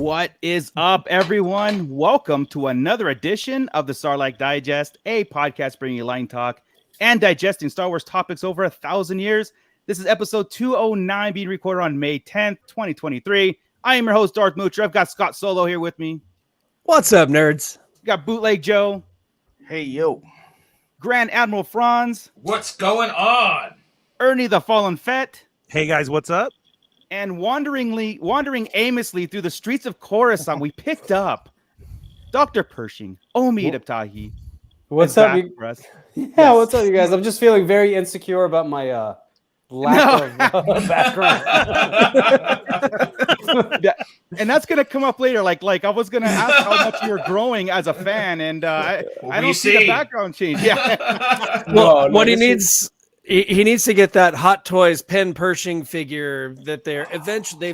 What is up, everyone? Welcome to another edition of the Starlight Digest, a podcast bringing you line talk and digesting Star Wars topics over 1,000 years. This is episode 209, being recorded on May 10th, 2023. I am your host, Darth Moocher. I've got Scott Solo here with me. What's up, nerds? We got Bootleg Joe. Hey, yo. Grand Admiral Franz. What's going on? Ernie the Fallen Fett. Hey, guys, what's up? And wandering aimlessly through the streets of Coruscant, we picked up Dr. Pershing, Omid Abtahi. What's up, what's up, you guys? I'm just feeling very insecure about my lack of background. And that's gonna come up later. Like I was gonna ask how much you're growing as a fan, and I don't see the background change. Yeah. Well, what he needs. He needs to get that Hot Toys Pen Pershing figure that they've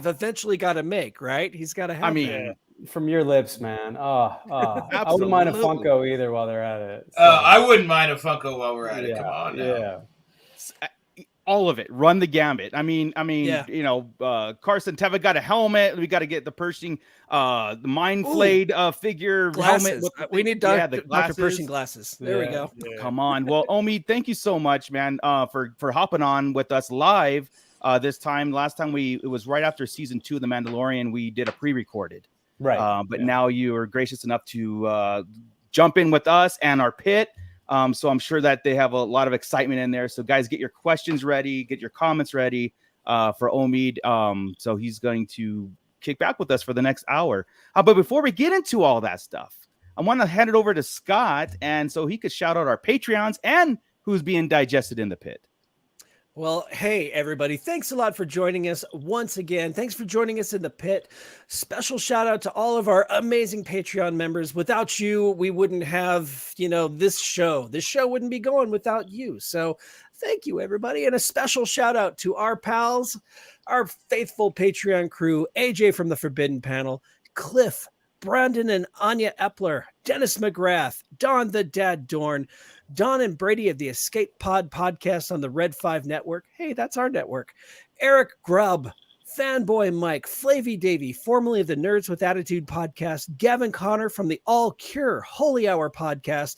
eventually got to make, right? He's got to have. I mean, from your lips, man. I wouldn't mind a Funko either while they're at it. So. I wouldn't mind a Funko while we're at it. Come on, now. Yeah. All of it, run the gambit. I mean, yeah. You know, Carson Teva got a helmet. We got to get the Pershing, the Mind Flayed figure glasses. helmet. We need Dr. Pershing glasses. There we go. Yeah. Come on. Well, Omid, thank you so much, man, for hopping on with us live this time. Last time it was right after season 2 of The Mandalorian. We did a pre-recorded, right? But now you are gracious enough to jump in with us and our pit. So I'm sure that they have a lot of excitement in there. So guys, get your questions ready, get your comments ready for Omid. So he's going to kick back with us for the next hour. But before we get into all that stuff, I want to hand it over to Scott, and so he could shout out our Patreons and who's being digested in the pit. Well, hey, everybody. Thanks a lot for joining us once again. Thanks for joining us in the pit. Special shout out to all of our amazing Patreon members. Without you, we wouldn't have, this show. This show wouldn't be going without you. So thank you, everybody. And a special shout out to our pals, our faithful Patreon crew, AJ from the Forbidden Panel, Cliff, Brandon and Anya Epler, Dennis McGrath, Don the Dad Dorn, Don and Brady of the Escape Pod podcast on the Red 5 network. Hey, that's our network. Eric Grubb, Fanboy Mike, Flavy Davey, formerly of the Nerds with Attitude podcast, Gavin Connor from the All Cure Holy Hour podcast,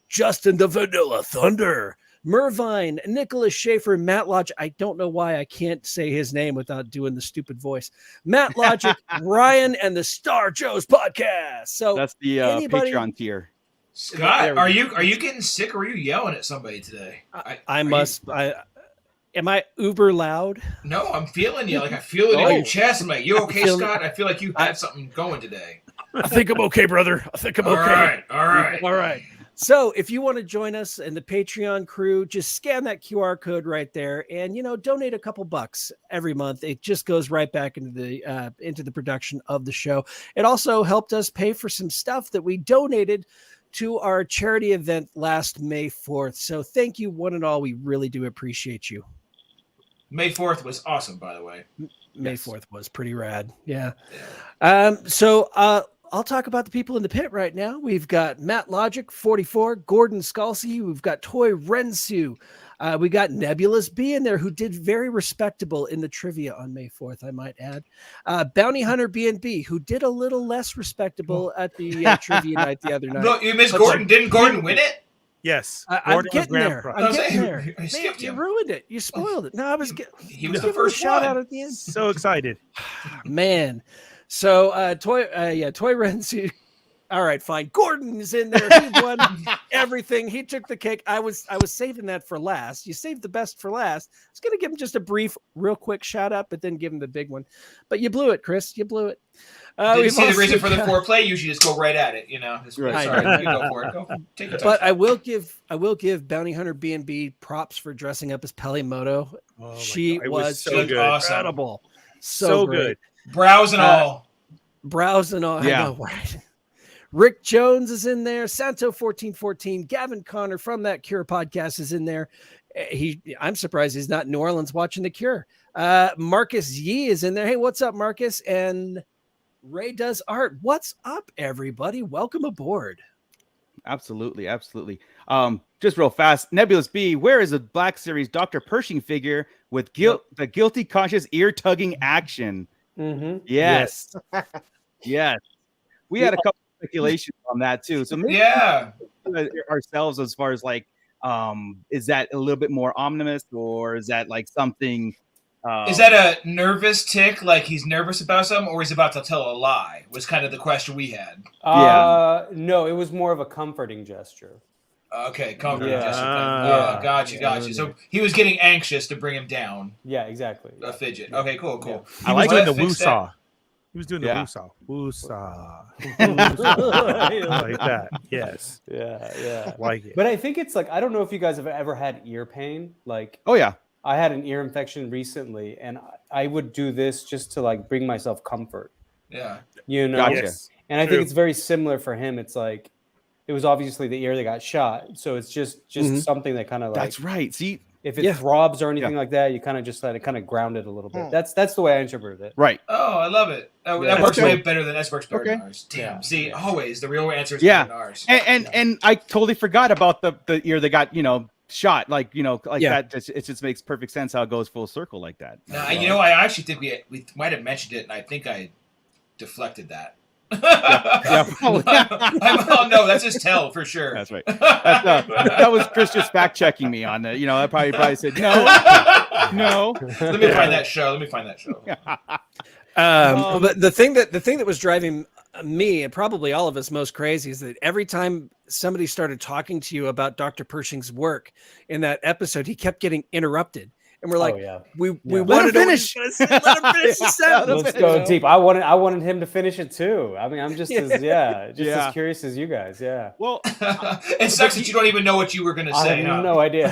Justin the Vanilla Thunder, Mervine, Nicholas Schaefer, Matt Lodge. I don't know why I can't say his name without doing the stupid voice. Matt Logic, Ryan, and the Star Joe's podcast. So that's the Patreon tier. Scott, are you getting sick, or are you yelling at somebody today? Am I uber loud? No, I'm feeling you. Like I feel it in your chest. I'm like, you okay, Scott? I feel like you had something going today. I think I'm okay, brother. I think I'm okay. All right. So if you want to join us in the Patreon crew, just scan that QR code right there and, donate a couple bucks every month. It just goes right back into the production of the show. It also helped us pay for some stuff that we donated to our charity event last May 4th. So thank you one and all. We really do appreciate you. May 4th was awesome, by the way. May 4th was pretty rad. Yeah. I'll talk about the people in the pit right now. We've got Matt Logic, 44, Gordon Scalzi. We've got Toy Rensu. We got Nebulous B in there, who did very respectable in the trivia on May 4th, I might add. Bounty Hunter B&B, who did a little less respectable at the trivia night the other night. No, you missed Gordon. Didn't Gordon win it? Yes. I'm getting there. Man, skipped you ruined it. You spoiled it. No, he was the first shout one. out at the end. So excited. Man. So Toy Rensu. All right, fine. Gordon is in there. He won everything. He took the cake. I was saving that for last. You saved the best for last. I was going to give him just a brief, real quick shout out, but then give him the big one. But you blew it, Chris. You blew it. Didn't see the reason for the foreplay. You should just go right at it. Just, right. Sorry, you go for it. Go take your time. But I will give Bounty Hunter B&B props for dressing up as Pelimoto. Oh she was so good. Incredible. So good. Brows and all. Yeah. I know, right? Rick Jones is in there. Santo1414. Gavin Connor from That Cure podcast is in there. I'm surprised he's not in New Orleans watching The Cure. Marcus Yee is in there. Hey, what's up, Marcus? And Ray Does Art. What's up, everybody? Welcome aboard. Absolutely. Just real fast. Nebulous B, where is the Black Series Dr. Pershing figure with the guilty conscious ear tugging action? Mm-hmm. Yes. Yes. We had a couple of speculations on that too. So maybe ourselves as far as like, is that a little bit more ominous, or is that like something? Is that a nervous tick, like he's nervous about something, or he's about to tell a lie? Was kind of the question we had. No, it was more of a comforting gesture. Okay, comforting gesture. Gotcha. Yeah. So he was getting anxious to bring him down. Yeah, exactly. A fidget. Okay, cool. He was doing the woo-saw. He was doing the woo-saw. Woo-saw. Like that. Yes. Yeah. Like it. But I think it's like, I don't know if you guys have ever had ear pain. Like, oh yeah, I had an ear infection recently, and I would do this just to like bring myself comfort. Yeah. You know? Gotcha. Yes. And I think it's very similar for him. It's like, it was obviously the ear that got shot. So it's just something that kind of like, that's right. See, if it throbs or anything like that, you kind of just let it kind of ground it a little bit. That's the way I interpreted it. right. Oh, I love it. That works way better than than ours. Damn. Yeah. See, always the real answer is better than ours. And I totally forgot about the ear that got shot. Like that. It just makes perfect sense how it goes full circle like that. Now, I actually think we might have mentioned it, and I think I deflected that. Oh no, that's his tell for sure. That's right. That was Chris just fact checking me on that. I probably said no. Let me find that show. But the thing that was driving me and probably all of us most crazy is that every time somebody started talking to you about Dr. Pershing's work in that episode, he kept getting interrupted. And we're like, we wanted to finish. Let him finish the sentence. Let's go deep. I wanted him to finish it too. I mean, I'm just as curious as you guys. Yeah. Well, it sucks that you don't even know what you were going to say. I have no idea.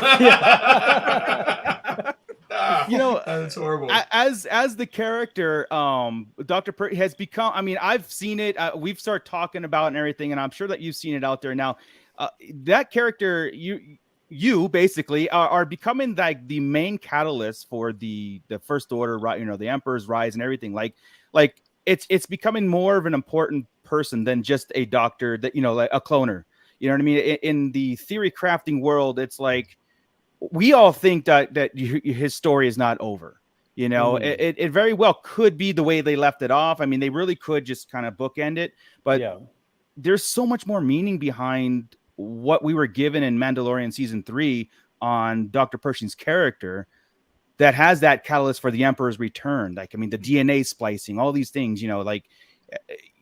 That's horrible. As the character, Dr. Pershing has become. I mean, I've seen it. We've started talking about it and everything, and I'm sure that you've seen it out there now. That character, you basically are becoming like the main catalyst for the First Order, right? The Emperor's rise and everything. Like it's becoming more of an important person than just a doctor that like a cloner. You know what I mean? In the theory crafting world, it's like we all think that his story is not over. It very well could be the way they left it off. I mean, they really could just kind of bookend it, but there's so much more meaning behind what we were given in Mandalorian season 3 on Dr. Pershing's character that has that catalyst for the Emperor's return. Like, I mean, the DNA splicing, all these things, like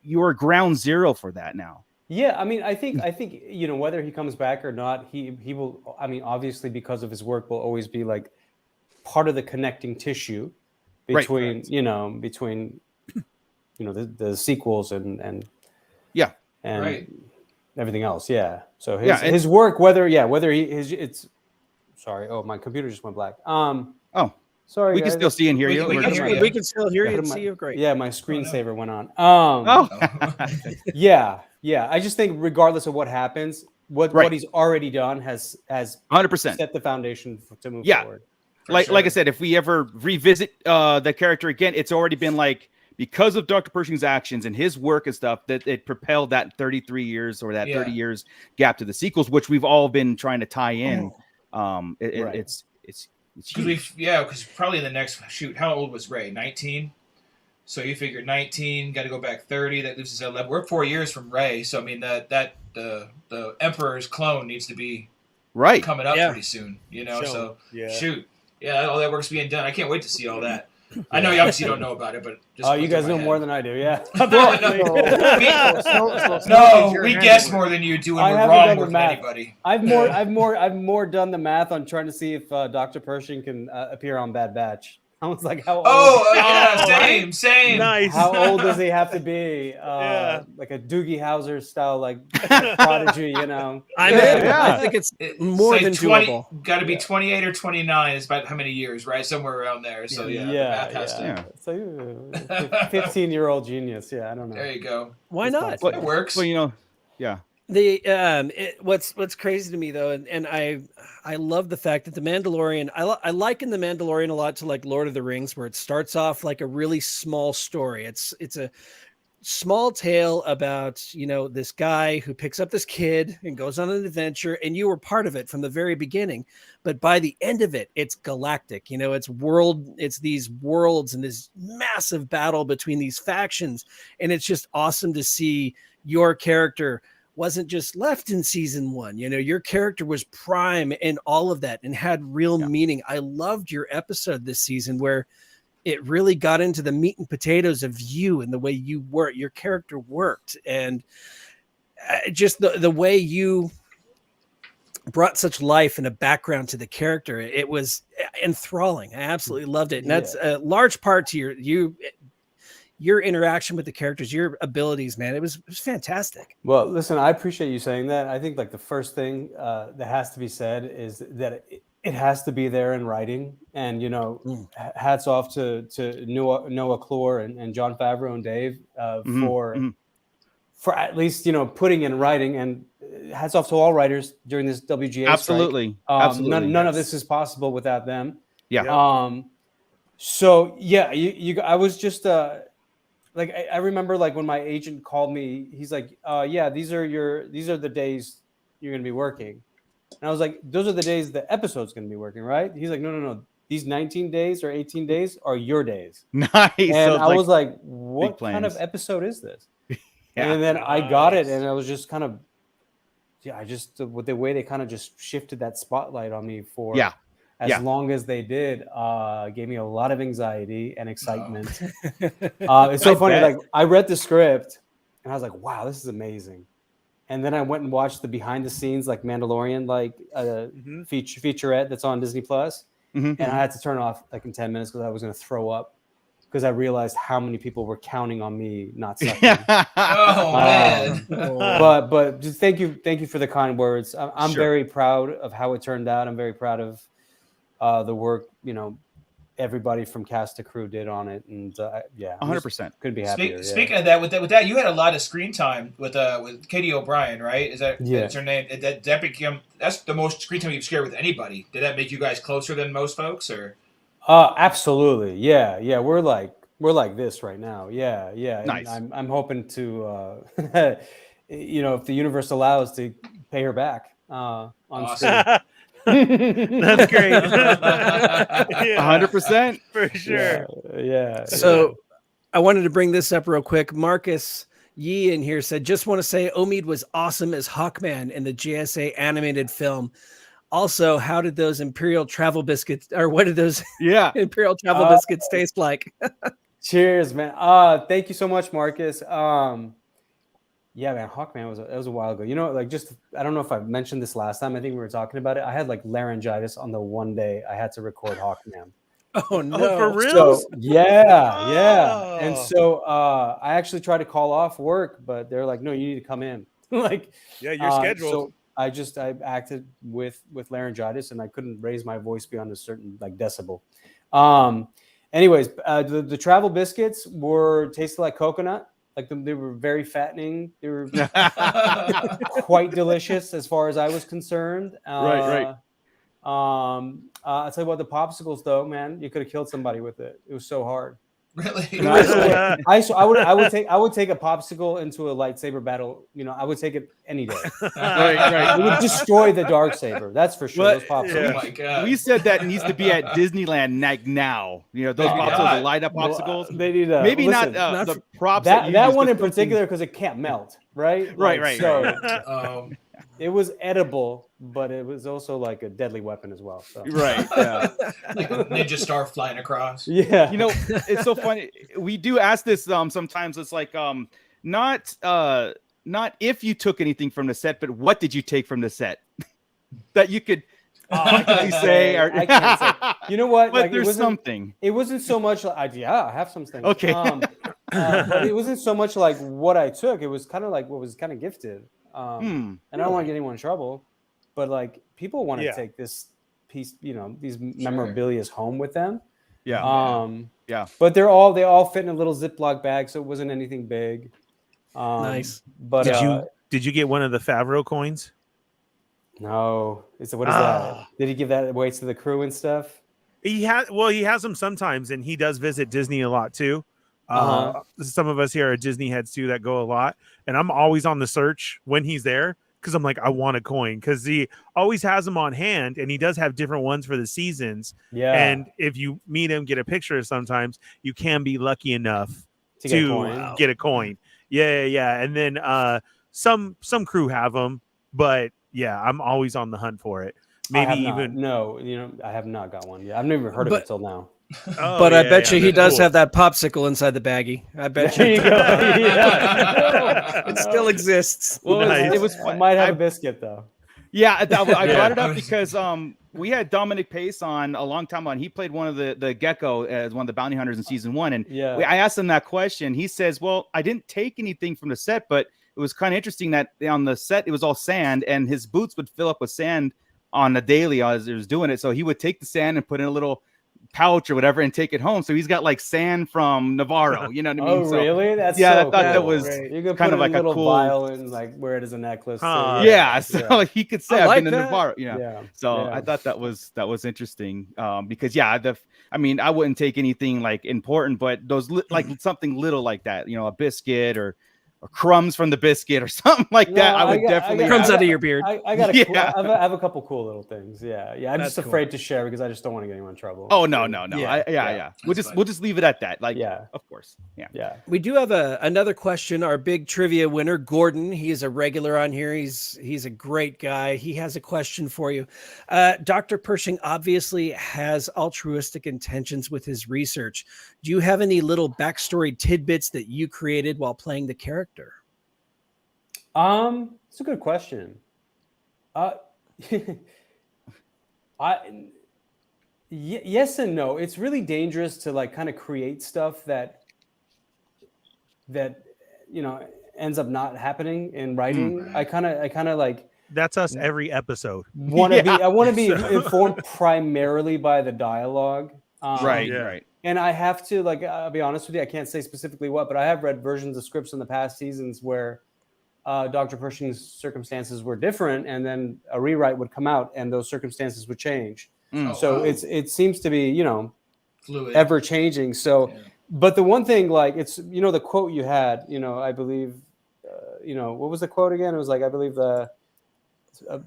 you're ground zero for that now. Yeah. I mean, I think, whether he comes back or not, he will, I mean, obviously because of his work will always be like part of the connecting tissue between, between the sequels and everything else. Yeah. So his work, whether it's sorry. Oh, my computer just went black. Sorry. We can still see and hear you. We can still hear you and see you. Great. Yeah. My screensaver went on. Yeah. I just think regardless of what happens, what he's already done has 100% set the foundation to move forward. Like I said, if we ever revisit the character again, it's already been like, because of Dr. Pershing's actions and his work and stuff, that it propelled that 33 years or that 30 years gap to the sequels, which we've all been trying to tie in. It's huge. Because probably in the next how old was Rey? 19. So you figure 19, got to go back 30. That leaves us at 11. We're 4 years from Rey, so I mean that the Emperor's clone needs to be coming up pretty soon. So shoot, all that work's being done. I can't wait to see all that. I know you obviously don't know about it, but you guys know more than I do. Yeah. We guess more than you do, and we're wrong more than anybody. I've more done the math on trying to see if Dr. Pershing can appear on Bad Batch. I was like, how old? Same. Nice. How old does he have to be? Like a Doogie Howser style, like prodigy, I think it's more than 20, doable. Got to be 28 or 29 is about how many years, right? Somewhere around there. So the math has to. So 15-year-old genius. Yeah, I don't know. There you go. Why not? It works. Well, What's crazy to me though, and I love the fact that the Mandalorian, I liken the Mandalorian a lot to like Lord of the Rings, where it starts off like a really small story. It's small tale about, this guy who picks up this kid and goes on an adventure, and you were part of it from the very beginning. But by the end of it, it's galactic, it's these worlds and this massive battle between these factions. And it's just awesome to see your character wasn't just left in season 1. Your character was prime in all of that and had real meaning. I loved your episode this season where it really got into the meat and potatoes of you and the way you work, your character worked, and just the way you brought such life and a background to the character. It was enthralling. I absolutely loved it. And that's a large part to your interaction with the characters, your abilities, man. It was fantastic. Well, listen, I appreciate you saying that. I think like the first thing that has to be said is that it has to be there in writing. And, hats off to Noah Clore and Jon Favreau and Dave for at least, putting in writing, and hats off to all writers during this WGA Absolutely. strike. Absolutely. None of this is possible without them. Yeah. So yeah, I was just like, I remember like when my agent called me, he's like, yeah, these are the days you're going to be working. And I was like, those are the days the episode's going to be working, right? He's like, no. These 19 days or 18 days are your days. Nice. And so I was like, what kind of episode is this? And then I got it, and I was just kind of, with the way they kind of just shifted that spotlight on me for as long as they did, gave me a lot of anxiety and excitement. It's so funny. Like, I read the script and I was like, wow, this is amazing. And then I went and watched the behind the scenes, like Mandalorian, like featurette that's on Disney Plus. And I had to turn it off like in 10 minutes because I was going to throw up, because I realized how many people were counting on me not sucking. Oh man! But just thank you for the kind words. I'm very proud of how it turned out. I'm very proud of the work everybody from cast to crew did on it, and 100%. Couldn't be happier. Speaking of that, with that, you had a lot of screen time with Katie O'Brien, right? That's her name? That's the most screen time you've shared with anybody. Did that make you guys closer than most folks, or? Absolutely. Yeah. We're like this right now. Yeah. Nice. And I'm hoping to, if the universe allows, to pay her back on screen. That's great. 100% for sure. Yeah. So I wanted to bring this up real quick. Marcus Yee in here said, just want to say Omid was awesome as Hawkman in the JSA animated film. Also, how did those Imperial travel biscuits, or what did those Imperial travel biscuits taste like? Cheers, man. Thank you so much, Marcus. Yeah, man, Hawkman was a while ago. I don't know if I mentioned this last time. I think we were talking about it. I had like laryngitis on the one day I had to record Hawkman. Oh no! Oh, for real? So, yeah. And so I actually tried to call off work, but they're like, "No, you need to come in." Like, yeah, you're scheduled. So I acted with laryngitis, and I couldn't raise my voice beyond a certain like decibel. Anyways, the travel biscuits tasted like coconut. Like they were very fattening. They were quite delicious as far as I was concerned. Right. I'll tell you what, the popsicles though, man, you could have killed somebody with it. It was so hard. Really? I would take a popsicle into a lightsaber battle. I would take it any day. Right. It would destroy the Darksaber. That's for sure. Those popsicles. Oh my god! We said that needs to be at Disneyland like now. Those popsicles, the light up popsicles. They need maybe listen, not the props. That one in particular, because it can't melt. Right. Right. So it was edible, but it was also like a deadly weapon as well. So. Right. Yeah. Like a ninja star flying across. Yeah. It's so funny. We do ask this sometimes. It's like not if you took anything from the set, but what did you take from the set that you could say? Or I can't say. You know what? But like, there's something. It wasn't so much like I have some things. Okay. But it wasn't so much like what I took. It was kind of like what was kind of gifted. And I don't want to get anyone in trouble, but like people want to take this piece, these memorabilia home with them. Yeah. But they all fit in a little Ziploc bag, so it wasn't anything big. Nice. But did you get one of the Favreau coins? No. What is that? Did he give that away to the crew and stuff? He has them sometimes, and he does visit Disney a lot too. Some of us here are Disney heads too that go a lot, and I'm always on the search when he's there because I'm like, I want a coin because he always has them on hand, and he does have different ones for the seasons. Yeah. And if you meet him, get a picture, sometimes you can be lucky enough to get a coin. Yeah. And then some crew have them, but yeah, I'm always on the hunt for it. Maybe even I have not got one yet. I've never heard of it till now. But I bet you he does have that popsicle inside the baggie. I bet you. It still exists. Well, Nice. it might have a biscuit though. Yeah, I brought it up because we had Dominic Pace on a long time on. He played one of the Gecko as one of the bounty hunters in season 1, and I asked him that question. He says, "Well, I didn't take anything from the set, but it was kind of interesting that on the set it was all sand, and his boots would fill up with sand on the daily as he was doing it. So he would take the sand and put in a little pouch or whatever and take it home. So he's got like sand from Navarro. You know what I mean? Oh, really? That's I so thought cool. that was You could kind put of like a little cool vial and like wear it as a necklace. So he could say I've been to Navarro. So Yeah. I thought that was interesting because I mean, I wouldn't take anything like important, but those like something little like that, you know, a biscuit or crumbs from the biscuit or something like that. I would definitely crumbs out of your beard. I got I have a couple cool little things. Yeah. I'm That's just afraid to share because I just don't want to get anyone in trouble. Oh no. Yeah. We'll just leave it at that. Like, of course. Yeah. We do have another question. Our big trivia winner, Gordon. He is a regular on here. He's a great guy. He has a question for you. Dr. Pershing obviously has altruistic intentions with his research. Do you have any little backstory tidbits that you created while playing the character? It's a good question. Yes and no. It's really dangerous to like kind of create stuff that you know ends up not happening in writing. I kind of like that's us every episode. I want to be informed primarily by the dialogue. Right. And I have to like I'll be honest with you, I can't say specifically what, but I have read versions of scripts in the past seasons where Dr. Pershing's circumstances were different, and then a rewrite would come out, and those circumstances would change. It seems to be, you know, fluid, ever changing. So, but the one thing, like, it's, you know, the quote you had, you know, I believe, you know, what was the quote again? It was like, I believe the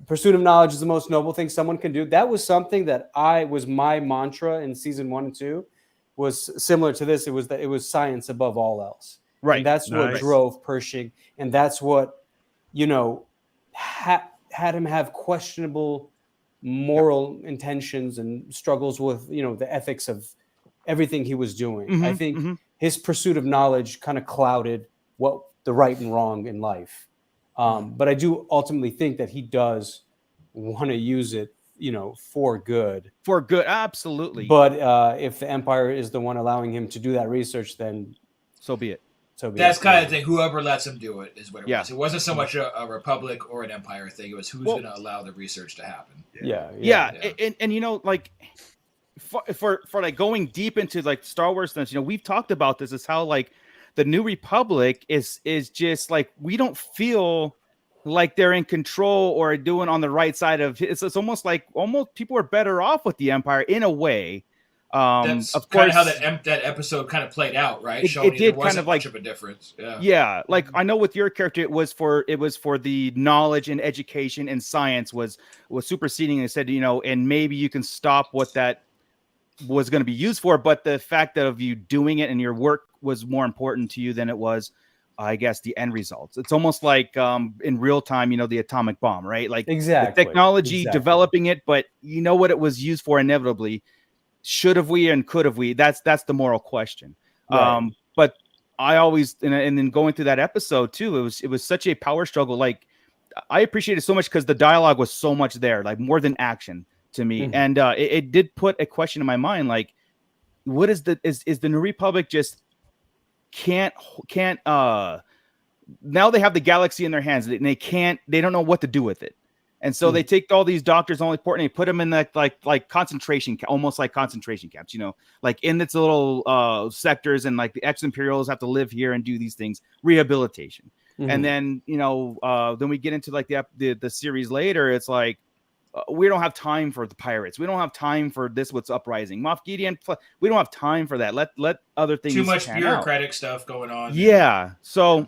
pursuit of knowledge is the most noble thing someone can do. That was something that was my mantra in season 1 and 2. Was similar to this. It was that it was science above all else. Right. And that's what drove Pershing. And that's what, you know, had him have questionable moral intentions and struggles with, you know, the ethics of everything he was doing. I think his pursuit of knowledge kind of clouded what the right and wrong in life. But I do ultimately think that he does want to use it, you know, for good. Absolutely. But if the Empire is the one allowing him to do that research, then so be it. That's kind of the thing. Whoever lets him do it is what it was. It wasn't so much a Republic or an Empire thing. It was who's going to allow the research to happen. And you know, like for like going deep into like Star Wars stuff, you know, we've talked about this, is how like the New Republic is just like, we don't feel like they're in control or doing on the right side of it. It's almost like people are better off with the Empire in a way. That's of kind course, of how that episode kind of played out, right? It did kind of like much of a difference. Like I know with your character, it was for the knowledge and education and science was superseding, and said, you know, and maybe you can stop what that was going to be used for, but the fact of you doing it and your work was more important to you than it was, I guess, the end results. It's almost like in real time, you know, the atomic bomb, right? Like the technology, developing it, but you know what it was used for inevitably. Should have we and could have we? That's the moral question. Right. But I always, and then going through that episode too, it was such a power struggle. Like I appreciate it so much because the dialogue was so much there, like more than action to me. And it did put a question in my mind, like, what is the New Republic just can't now they have the galaxy in their hands and they don't know what to do with it. And so they take all these doctors, only important, and put them in that like concentration, almost like concentration camps, you know, like in its little sectors, and like the ex-Imperials have to live here and do these things, rehabilitation. And then, you know, then we get into like the series later. It's like we don't have time for the pirates. We don't have time for this. What's uprising? Moff Gideon. We don't have time for that. Let other things. Too much bureaucratic stuff going on. Yeah. So,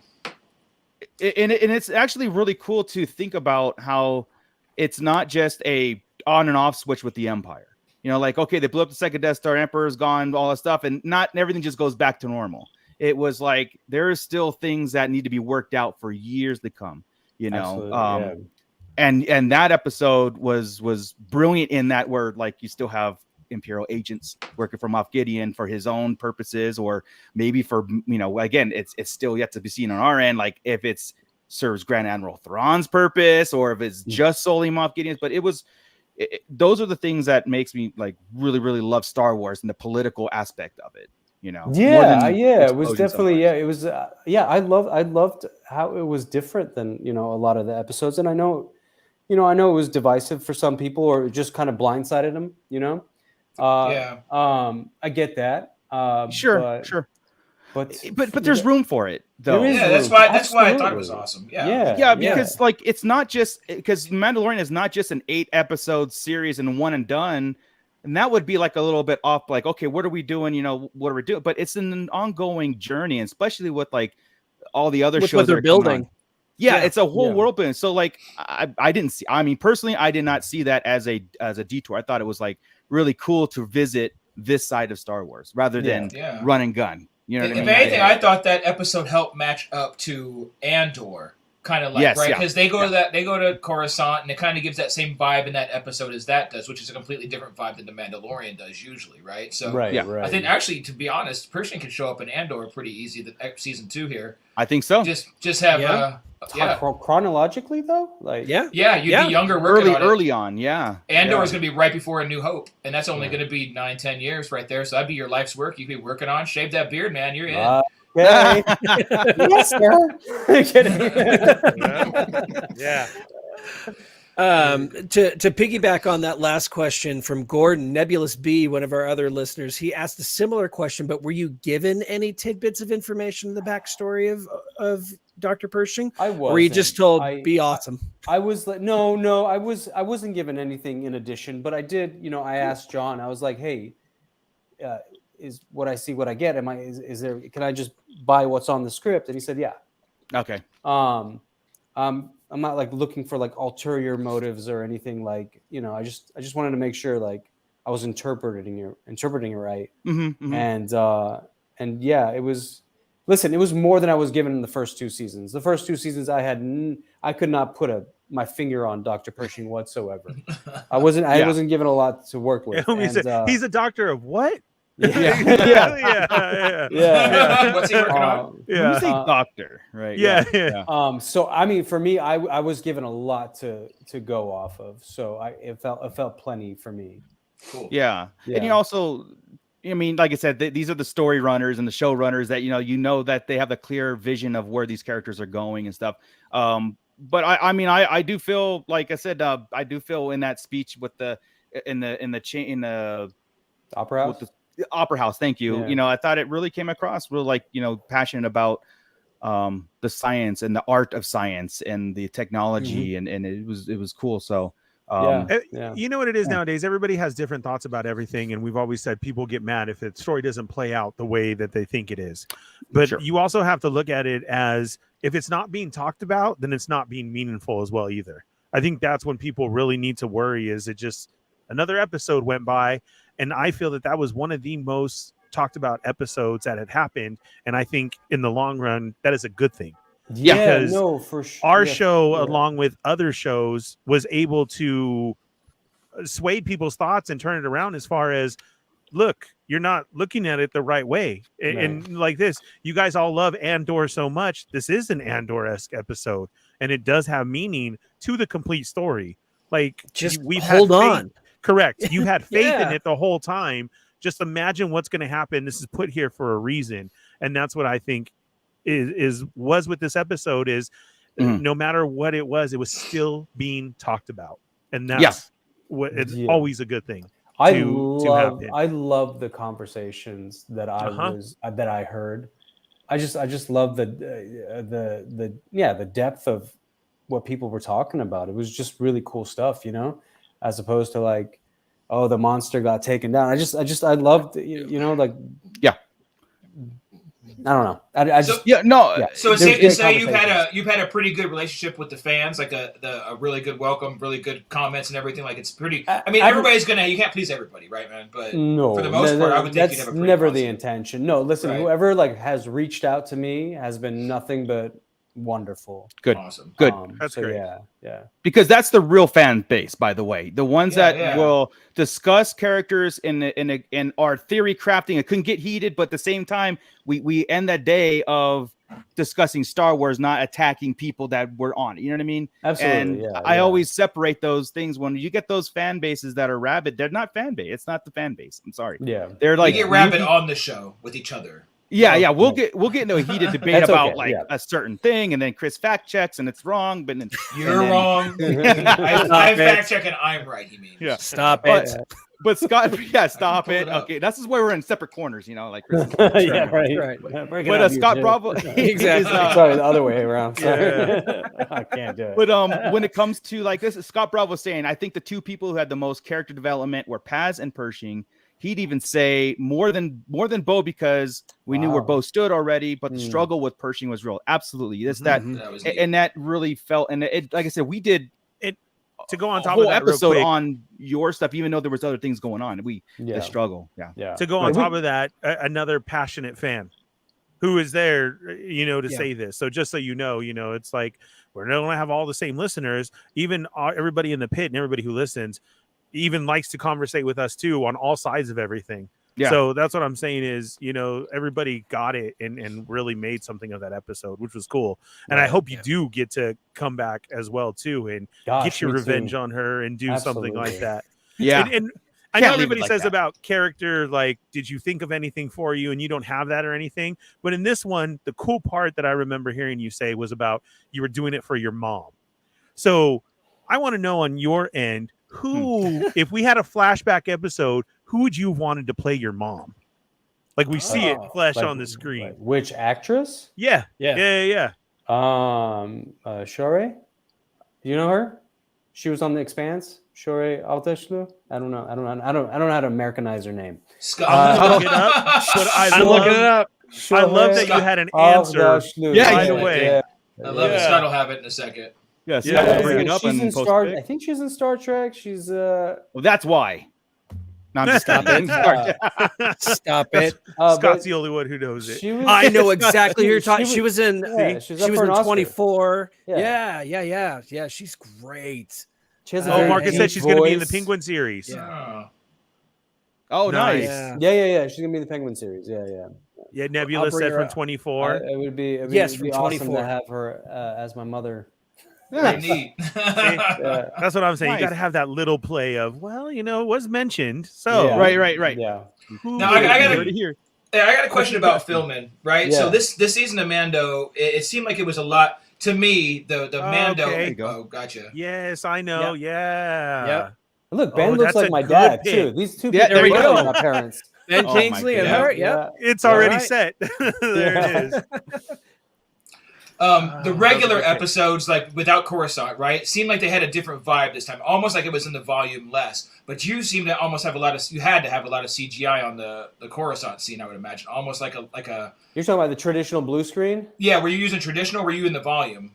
and it's actually really cool to think about how it's not just a on and off switch with the Empire. You know, like, okay, they blew up the second Death Star, Emperor's gone, all that stuff, and not everything just goes back to normal. It was like there are still things that need to be worked out for years to come. You know, and that episode was brilliant in that where like you still have Imperial agents working for Moff Gideon for his own purposes, or maybe for, you know, again, it's still yet to be seen on our end, like if it's serves Grand Admiral Thrawn's purpose or if it's just solely Moff Gideon's. But those are the things that makes me like really, really love Star Wars and the political aspect of it. You know, it was definitely, it was, I loved how it was different than, you know, a lot of the episodes. And I know it was divisive for some people, or it just kind of blindsided them, you know? I get that. Sure. But there's room for it, though. That's why I thought it was awesome. Because like it's not just because Mandalorian is not just an 8-episode series and one and done. And that would be like a little bit off, like, okay, what are we doing? You know, what are we doing? But it's an ongoing journey, and especially with like all the other shows what they're building. It's a whole world building. So like, I didn't see. I mean, personally, I did not see that as a detour. I thought it was like really cool to visit this side of Star Wars rather than run and gun. You know what I mean? If anything, I thought that episode helped match up to Andor. Kind of like, right? Because they go to they go to Coruscant, and it kind of gives that same vibe in that episode as that does, which is a completely different vibe than the Mandalorian does usually, right? So, I think actually, to be honest, Pershing can show up in Andor pretty easy. The season 2 here, I think so. Just have chronologically though, like you'd be younger early on, Andor is going to be right before A New Hope, and that's only going to be 9-10 years right there. So that'd be your life's work. You could be working on. Shave that beard, man. You're in. Yes, sir. To piggyback on that last question from Gordon, Nebulous B, one of our other listeners, he asked a similar question, but were you given any tidbits of information in the backstory of Dr. Pershing? I was. Or were you just told, be awesome? I was like, no, I wasn't given anything in addition, but I did, you know, I asked John, I was like, hey, is what I see what I get? Is there, can I just buy what's on the script? And he said, yeah. Okay. I'm not like looking for like ulterior motives or anything, like, you know, I just wanted to make sure like I was interpreting it right. Mm-hmm. And yeah, it was more than I was given in the first 2 seasons. The first 2 seasons I could not put my finger on Dr. Pershing whatsoever. I wasn't given a lot to work with. He's a doctor of what? Yeah. What's he working on? You say doctor, right? Yeah. So I mean, for me, I was given a lot to go off of. So it felt plenty for me. Cool. Yeah. And you also, I mean, like I said, these are the story runners and the show runners that you know that they have a clear vision of where these characters are going and stuff. But I do feel, like I said, I do feel in that speech with in the Opera House. The Opera House. Thank you. Yeah. You know, I thought it really came across real, like, you know, passionate about the science and the art of science and the technology, and it was cool. So you know what it is nowadays, everybody has different thoughts about everything, and we've always said people get mad if the story doesn't play out the way that they think it is. But you also have to look at it as, if it's not being talked about, then it's not being meaningful as well either. I think that's when people really need to worry, is it just another episode went by. And I feel that was one of the most talked about episodes that had happened. And I think in the long run, that is a good thing. Yeah, no, for sure. Our show, along with other shows, was able to sway people's thoughts and turn it around as far as, look, you're not looking at it the right way. And like this, you guys all love Andor so much. This is an Andor-esque episode, and it does have meaning to the complete story. Like, we've hold on. Correct. You had faith in it the whole time. Just imagine what's going to happen. This is put here for a reason. And that's what I think was with this episode is no matter what it was still being talked about. And that's what it's always a good thing. I love the conversations that I heard. I just love the depth of what people were talking about. It was just really cool stuff, you know? as opposed to like, oh, the monster got taken down. I loved, like, yeah. I don't know. I So- just Yeah, no. yeah. So it's There's safe to great say you've conversations. had a pretty good relationship with the fans, like a really good welcome, really good comments and everything. Like it's pretty. I mean, everybody's you can't please everybody, right, man? But No, for the most part, I would think you'd that's have a pretty never the positive- intention. No, listen, Right. whoever like has reached out to me has been nothing but wonderful. Good. Awesome. Good. That's so great. Yeah. Because that's the real fan base, by the way. The ones Yeah, that yeah. will discuss characters in our theory crafting. It couldn't get heated, but at the same time, we end that day of discussing Star Wars, not attacking people that were on it. You know what I mean? Absolutely. And yeah, I yeah. always separate those things. When you get those fan bases that are rabid, they're not fan base. It's not the fan base. I'm sorry. Yeah. They're like We get rabid on the show with each other. Yeah, we'll Yeah. get into a heated debate That's about okay, like yeah. a certain thing, and then Chris fact checks and it's wrong, but then You're then- wrong. I fact check and I'm right. He means. Yeah. Stop But, it. but Scott, yeah, stop pull it. it up. Okay, this is where we're in separate corners, like Chris is yeah, right. Right. Break it But up, you Scott two. Bravo, Exactly. is, Sorry, the other way around. Sorry. Yeah. I can't do it. but when it comes to like this, Scott Bravo was saying, I think the two people who had the most character development were Paz and Pershing. He'd even say more than Bo because we knew where Wow. Bo stood already, but the Hmm. struggle with Pershing was real. Absolutely, this Mhm. that That was neat. and that really felt. And it, like I said, we did To go on a top whole of that real episode quick, on your stuff, even though there was other things going on. The yeah. struggle, yeah. Yeah. to go on Like, top of that, another passionate fan who is there, to Yeah. say this. So just so you know, it's like we're not going to have all the same listeners. Even everybody in the pit and everybody who listens even likes to conversate with us too on all sides of everything. Yeah. So that's what I'm saying is, everybody got it and really made something of that episode, which was cool. And I Right. hope you do get to come back as well too and Gosh, get your me revenge too. on her and do something like Absolutely. that. Yeah. And I Can't know leave it everybody like says that. about character, like, did you think of anything for you? And you don't have that or anything. But in this one, the cool part that I remember hearing you say was about you were doing it for your mom. So I want to know on your end, who, if we had a flashback episode, who would you have wanted to play your mom? Like we see it Oh, flash Like- on the screen. like which actress? Yeah. Yeah. Shore? Do you know her? She was on The Expanse. Shore Altashlu? I don't know. I don't know how to Americanize her name. Scott. Look it up, but I'm looking it up. I love that you had an answer. Yeah, right away. I love it. Yeah. Scott will have it in a second. Yeah, Yeah. Scott will bring it up She's in and post Star. pic. I think she's in Star Trek. She's Well, that's why. No, I'm just Stop kidding. it. Stop it. Scott's but the only one who knows it. she was, I know exactly who you're talking. She She was in. yeah, she's up She was for in an Oscar. 24. Yeah. Yeah. She's great. She has a Oh, very Marcus deep said she's going to be in the voice. Penguin series. Yeah. Oh, nice. Yeah. Yeah. She's gonna be in the Penguin series. Yeah. Yeah, Nebula I'll bring said her from up. 24. It would be. Yes, it'd from be awesome 24. to have her as my mother. Pretty neat. Yeah. That's what I'm saying. Nice. You got to have that little play of, well, it was mentioned. So, Yeah. Right. Yeah. who Now, I would gotta- you- Already here. Yeah, I got a question about filming, right? Yeah. So this season of Mando, it seemed like it was a lot to me. The Mando. okay. There you go. Oh, gotcha. Yes, I know. Yeah. Yep. Look, Ben Oh, looks that's like a my good dad pick. too. These two Yeah, people there you look go. like my parents. Ben Oh my Kingsley and goodness. her. Yep. It's Yeah. already Right. set. There it is. The regular okay. episodes, like without Coruscant, right, seemed like they had a different vibe this time. Almost like it was in the volume less. But you seem to almost have you had to have a lot of CGI on the Coruscant scene, I would imagine. Almost like a You're talking about the traditional blue screen. yeah. Were you using traditional? Or were you in the volume?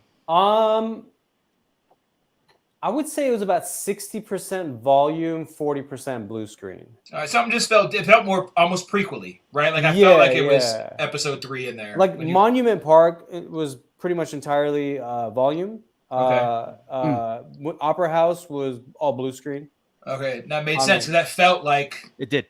I would say it was about 60% volume, 40% blue screen. Something just felt more almost prequely, right? Like I Yeah, felt like it was yeah. episode 3 in there. Like When you- Monument Park, it was pretty much entirely volume. Opera House was all blue screen. Okay, that made I sense. mean- 'Cause that felt like It did.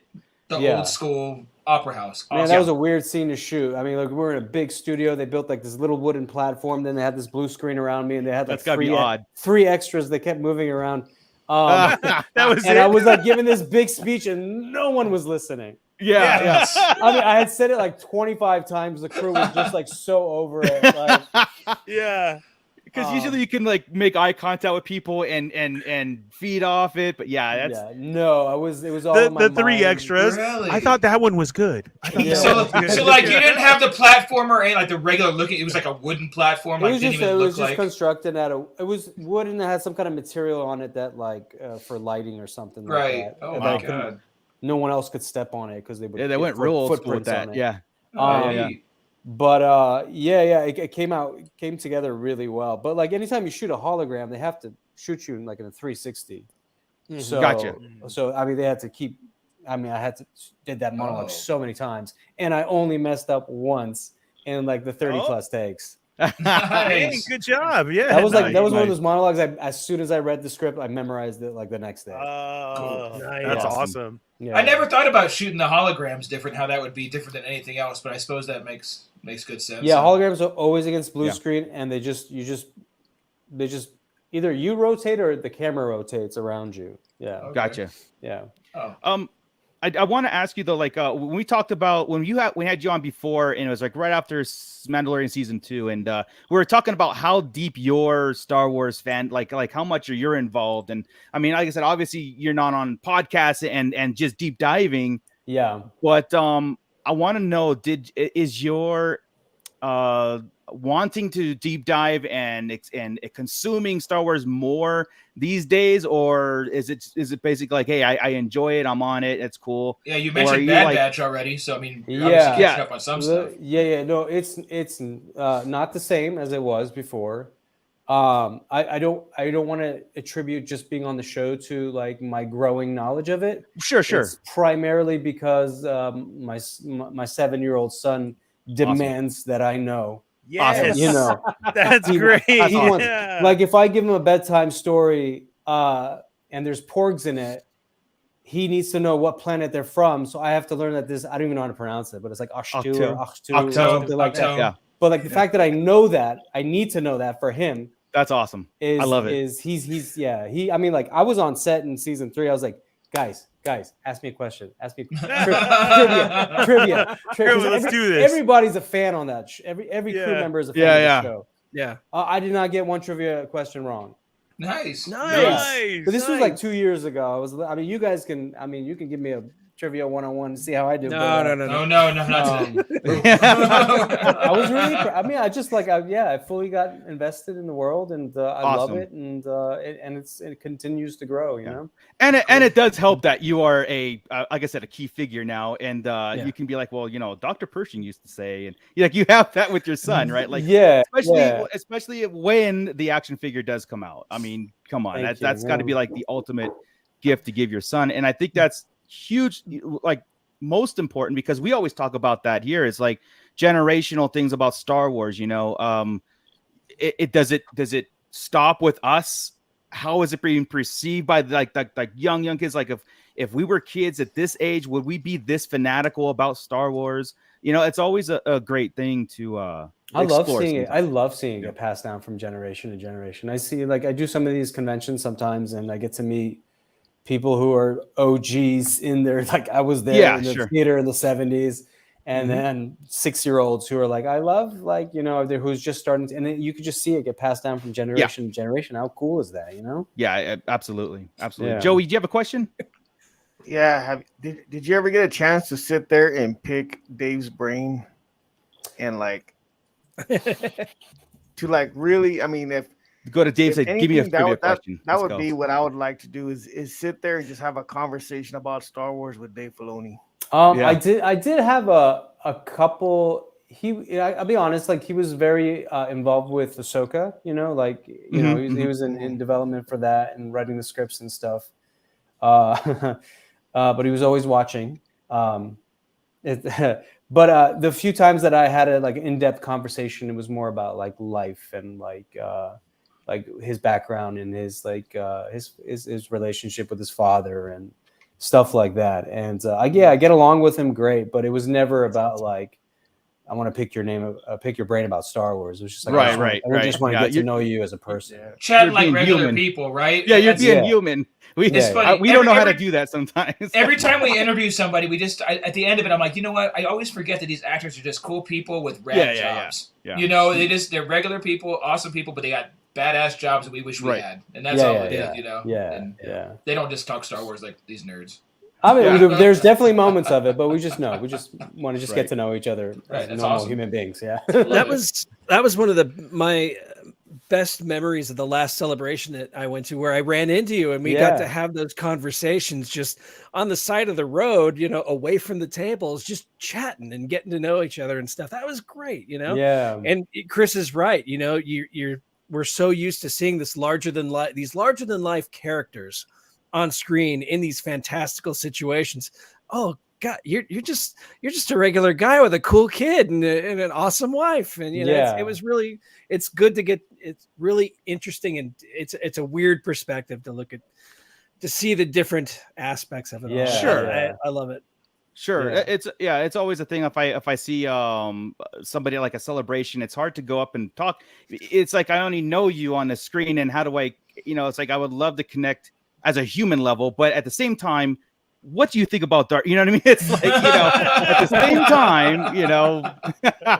the Yeah. old school opera house. Man, Awesome. that was a weird scene to shoot. I mean, like we were in a big studio. They built like this little wooden platform. Then they had this blue screen around me, and they had like That's gotta be odd. three extras. They kept moving around. That was And it. I was like giving this big speech, and no one was listening. Yeah. Yes. I mean, I had said it like 25 times. The crew was just like so over it. Like, Yeah. because usually you can like make eye contact with people and feed off it, but no, it was all in my the three mind. extras. Really? I thought that one was good. So like you didn't have the platformer and like the regular looking. It was like a wooden platform. Like, It was just constructed it was wood and it had some kind of material on it that like for lighting or something. Right. Like that. Oh my god. No one else could step on it because they would. Yeah, they went real old school with that. Yeah. But it came together really well. But like anytime you shoot a hologram, they have to shoot you in like in a 360. So Gotcha. So I mean, they had to keep. I mean, did that monologue so many times, and I only messed up once in like the 30 plus takes. Hey, good job. Yeah, that was one of those monologues. As soon as I read the script, I memorized it like the next day. Oh, that's awesome. Yeah. I never thought about shooting the holograms different, how that would be different than anything else, but I suppose that makes good sense. Yeah, holograms are always against blue screen, and they just either you rotate or the camera rotates around you. Yeah. Okay. Gotcha. Yeah. Oh. I want to ask you though, like when we talked about we had you on before, and it was like right after Mandalorian season 2, and we were talking about how deep your Star Wars fan, like how much you're involved. And I mean, like I said, obviously you're not on podcasts and just deep diving. Yeah. But I want to know, is your wanting to deep dive and consuming Star Wars more these days, or is it basically like, hey, I enjoy it, I'm on it, it's cool? Yeah, you mentioned Bad Batch already, so I mean, you're obviously catching up on some stuff. No, it's not the same as it was before. I don't want to attribute just being on the show to like my growing knowledge of it. Sure. It's primarily because my 7-year-old son demands that I know. Yes. You know, that's great. He wants, like if I give him a bedtime story and there's porgs in it, he needs to know what planet they're from. So I have to learn that I don't even know how to pronounce it, but it's like Ashtu or Achtu, something like that. Yeah. But like the fact that I know that, I need to know that for him. That's awesome. I love it. I mean, like I was on set in season 3. I was like, guys, ask me a question. Ask me trivia. Let's do this. Everybody's a fan on that. Every crew member is a fan of the show. Yeah. I did not get one trivia question wrong. Nice. But this was like 2 years ago. You guys can. I mean, you can give me a trivia 1-on-1 to see how I do. No. I was really. I just I fully got invested in the world, and I love it, and it continues to grow. You know, and it does help that you are like I said, a key figure now, and you can be like, well, Dr. Pershing used to say, and like you have that with your son, right? Like, especially when the action figure does come out. I mean, come on, that's got to be like the ultimate gift to give your son, and I think that's huge, like most important, because we always talk about that here. It's like generational things about Star Wars. Does it stop with us? How is it being perceived by like young kids? Like if we were kids at this age, would we be this fanatical about Star Wars? It's always a great thing to I love seeing it. I love seeing it passed down from generation to generation. I see, like, I do some of these conventions sometimes, and I get to meet people who are OGs in there. Like I was there in the theater in the 70s, and then 6-year-olds who are like, I love, like, who's just starting to, and then you could just see it get passed down from generation to generation. How cool is that? Yeah, absolutely. Joey, do you have a question? Yeah. Did you ever get a chance to sit there and pick Dave's brain and like to like really, I mean, if go to Dave, say, give me a trivia question. That would be what I would like to do is sit there and just have a conversation about Star Wars with Dave Filoni. I did have a couple. I'll be honest, like he was very involved with Ahsoka, he was in development for that and writing the scripts and stuff. But he was always watching. But the few times that I had a like in-depth conversation, it was more about like life and like his background and his his relationship with his father and stuff like that. And I get along with him great, but it was never about like, I want to pick your brain about Star Wars. It was just like, I just want to get to know you as a person. Chatting like regular people, right? Yeah, you're being human. We don't know how to do that sometimes. Every time we interview somebody, we just at the end of it, I'm like, you know what? I always forget that these actors are just cool people with rad jobs. Yeah. They're regular people, awesome people, but they got badass jobs that we wish we had, and that's all it is, you know. And they don't just talk Star Wars like these nerds. I mean, there's definitely moments of it, but we just want to just get to know each other as normal human beings. Yeah, that was one of my best memories of the last celebration that I went to, where I ran into you and we got to have those conversations just on the side of the road, you know, away from the tables, just chatting and getting to know each other and stuff. That was great, you know. Yeah. And Chris is right. You know, we're so used to seeing these larger than life characters on screen in these fantastical situations. Oh God, you're just a regular guy with a cool kid and an awesome wife, and you know, it's good to get. It's really interesting, and it's a weird perspective to look at, to see the different aspects of it. Yeah, sure, I love it. Sure, it's always a thing. If I see somebody like a celebration, it's hard to go up and talk. It's like I only know you on the screen, and how do I, you know? It's like I would love to connect as a human level, but at the same time, what do you think about Dark? You know what I mean? It's like, you know, at the same time, you know.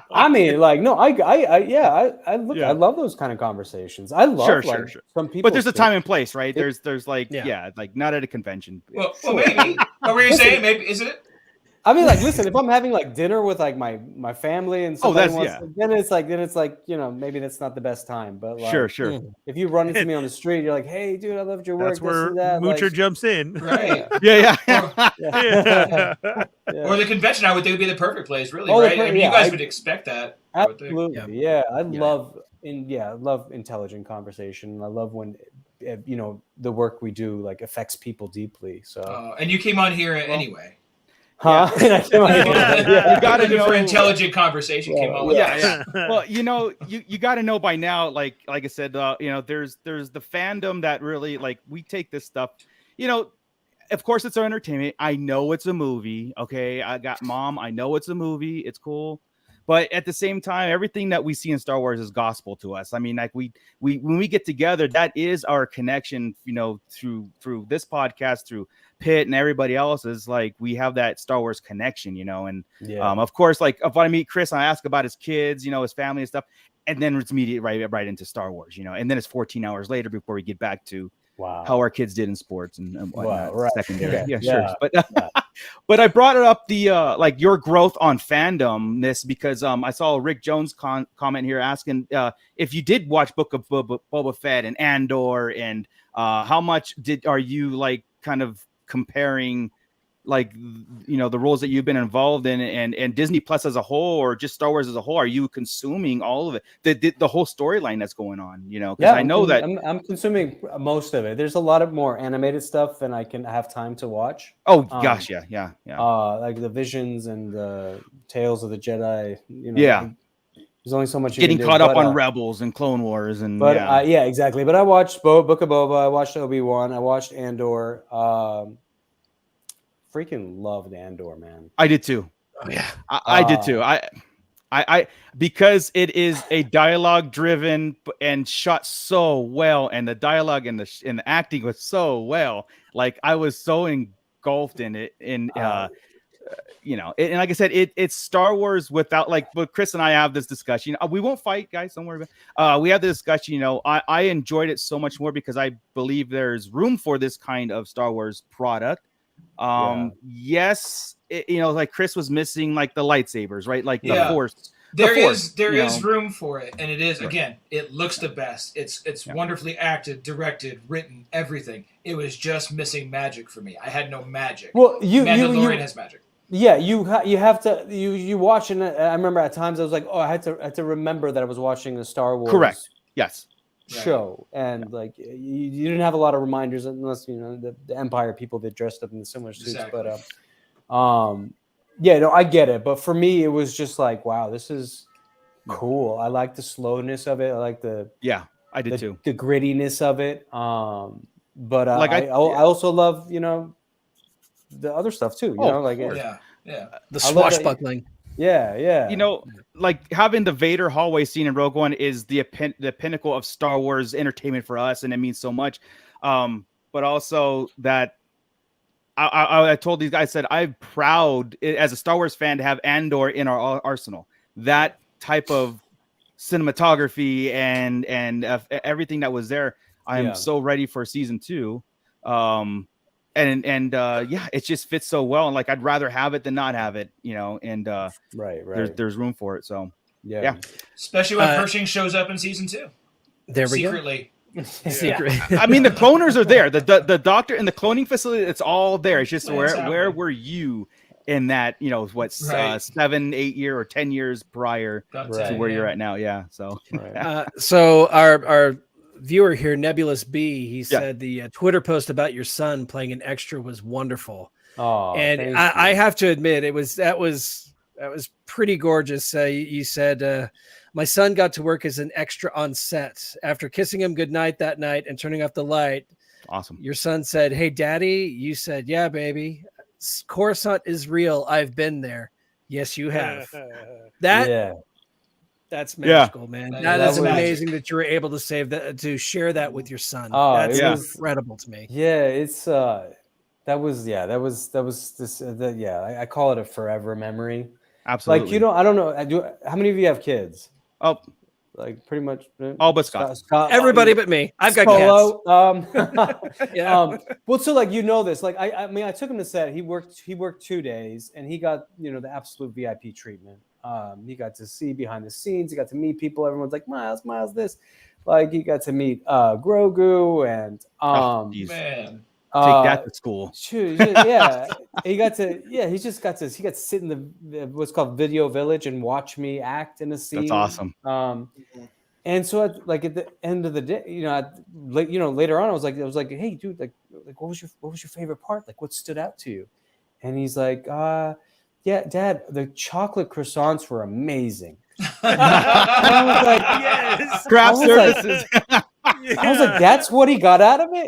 I mean, like, no, I love those kind of conversations. I love sure. Some people, but there's a time and place, right? There's like, like not at a convention. Well, maybe. What were you saying? Maybe isn't it? I mean, like, listen, if I'm having like dinner with like my family and stuff, then it's like, you know, maybe that's not the best time. But like, sure. If you run into me on the street, you're like, hey, dude, I loved your work. That's where Moocher jumps in. Right. Yeah. Or the convention, I would think would be the perfect place, really, right? I mean, you guys would expect that. Absolutely. Yeah. I love intelligent conversation. I love when, you know, the work we do like affects people deeply. So and you came on here anyway. Huh? You got to know for intelligent conversation came on with us. Well, you know, you got to know by now, like I said, you know, there's the fandom that really, like, we take this stuff, you know, of course it's our entertainment. I know it's a movie. Okay. I got Mom. I know it's a movie. It's cool. But at the same time, everything that we see in Star Wars is gospel to us. I mean, like we when we get together, that is our connection, you know, through this podcast, through Pitt and everybody else, is like we have that Star Wars connection, you know. And of course, like if I meet Chris and I ask about his kids, you know, his family and stuff, and then it's immediate right into Star Wars, you know. And then it's 14 hours later before we get back to how our kids did in sports and whatnot, secondary. Okay. Sure. But I brought it up, the like your growth on fandomness, because I saw Rick Jones comment here asking if you did watch Book of Boba Fett and Andor, and how much are you like kind of comparing, like, you know, the roles that you've been involved in and Disney Plus as a whole, or just Star Wars as a whole? Are you consuming all of it, the whole storyline that's going on, you know? Because I know that I'm consuming most of it. There's a lot of more animated stuff than I can have time to watch. Oh gosh, yeah. Like the Visions and the Tales of the Jedi, you know. There's only so much getting caught up on Rebels and Clone Wars, and exactly. But I watched Book of Boba, I watched Obi-Wan, I watched Andor. Freaking loved Andor, man. I did too. Oh yeah, I did too. I because it is a dialogue driven and shot so well, and the dialogue and the acting was so well. Like I was so engulfed in it, you know, and like I said, it's Star Wars without, like, but Chris and I have this discussion. We won't fight, guys. Don't worry about it. We have the discussion. You know, I enjoyed it so much more because I believe there's room for this kind of Star Wars product. Yes, you know, like Chris was missing like the lightsabers, right? Like the Force. There is room for it, and it is again. It looks the best. It's wonderfully acted, directed, written, everything. It was just missing magic for me. I had no magic. Well, Mandalorian has magic. Yeah, you have to you watch, and I remember at times I was like, oh, I had to remember that I was watching a Star Wars. Correct. Yes. Show, and like you didn't have a lot of reminders unless, you know, the Empire people that dressed up in the similar suits. Exactly. But I get it. But for me, it was just like, wow, this is cool. I like the slowness of it. I like I did too, the grittiness of it. But like I also love, you know, the other stuff too. You know, like the swashbuckling. Yeah. You know, like having the Vader hallway scene in Rogue One is the pinnacle of Star Wars entertainment for us, and it means so much. But also that I told these guys, I said, I'm proud as a Star Wars fan to have Andor in our arsenal. That type of cinematography and everything that was there. I'm so ready for season 2. It just fits so well, and like I'd rather have it than not have it, and right. There's room for it. So yeah. Especially when Pershing shows up in season 2. There we Secretly. go. Secret. I mean, the cloners are there. The doctor in the cloning facility, it's all there. It's just where were you in that, 7-8 year or 10 years prior to where you're at now? Yeah. So so our viewer here, Nebulous B, he said the Twitter post about your son playing an extra was wonderful. Oh, and I have to admit, that was pretty gorgeous. You said my son got to work as an extra on set after kissing him goodnight that night and turning off the light. Awesome. Your son said, "Hey, Daddy." You said, "Yeah, baby. Coruscant is real. I've been there." Yes, you have. That's magical, man. That is amazing that you were able to to share that with your son. Oh, that's incredible to me. Yeah, it's I call it a forever memory. Absolutely. Like, I don't know. How many of you have kids? Oh, like pretty much all but Scott. Everybody but me. I've got cats. Well, so like this. Like I mean, I took him to set. He worked 2 days, and he got the absolute VIP treatment. He got to see behind the scenes. He got to meet people. Everyone's like, Miles, this. Like he got to meet Grogu and man. Take that to school. Yeah, he got to sit in the what's called Video Village and watch me act in a scene. That's awesome. And so at the end of the day, later on, I was like, hey, dude, like what was your favorite part? Like, what stood out to you? And he's like, yeah, Dad, the chocolate croissants were amazing. I was like, yes, craft services. I was like, that's what he got out of it.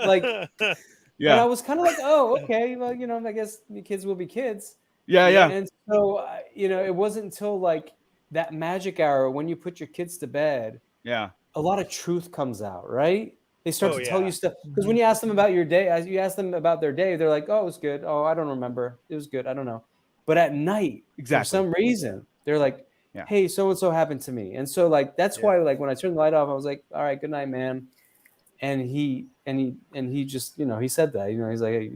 Like, and I was kind of like, oh, okay, well, I guess the kids will be kids. Yeah. And so, it wasn't until like that magic hour when you put your kids to bed. Yeah. A lot of truth comes out, right? They start to tell you stuff. Because when you ask them about your day, as you ask them about their day, they're like, oh, it was good. Oh, I don't remember. It was good. I don't know. But at night, for some reason, they're like, hey, so-and-so happened to me. And so like, that's why like when I turned the light off, I was like, all right, good night, man. And he just, he said that, he's like, hey,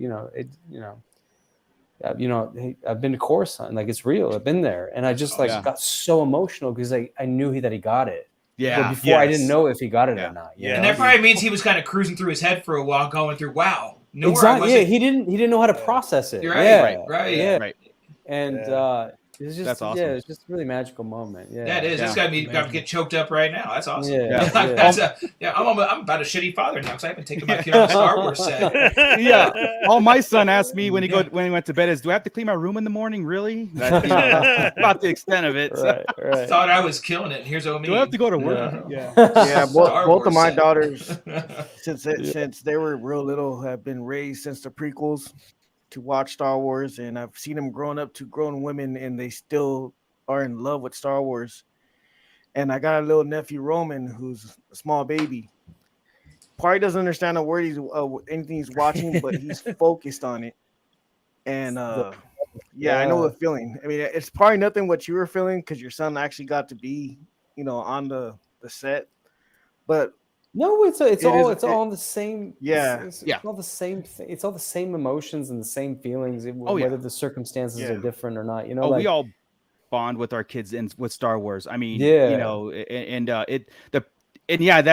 I've been to Coruscant, like it's real. I've been there. And I just got so emotional because I knew that he got it. Yeah. But before I didn't know if he got it or not. And that probably means he was kind of cruising through his head for a while, going through, wow. Exactly. Yeah, he didn't know how to process it. You're right. Right. Yeah. Right. And it's just that's awesome. It's just a really magical moment. Yeah, it is. It's got me get choked up right now. That's awesome. I'm about a shitty father now because I haven't taken my kid on a Star Wars set. All my son asked me when he went to bed is, do I have to clean my room in the morning? Really? That's about the extent of it. Right. Thought I was killing it. And here's Omid. Do I have to go to work? Yeah. Both of my daughters, since they were real little, have been raised since the prequels to watch Star Wars, and I've seen them growing up to grown women, and they still are in love with Star Wars. And I got a little nephew, Roman, who's a small baby. Probably doesn't understand a word anything he's watching, but he's focused on it. And I know the feeling. I mean, it's probably nothing what you were feeling because your son actually got to be, on the set. But no, it's all the same. It's all the same thing. It's all the same emotions and the same feelings, whether the circumstances are different or not. We all bond with our kids with Star Wars. I mean, that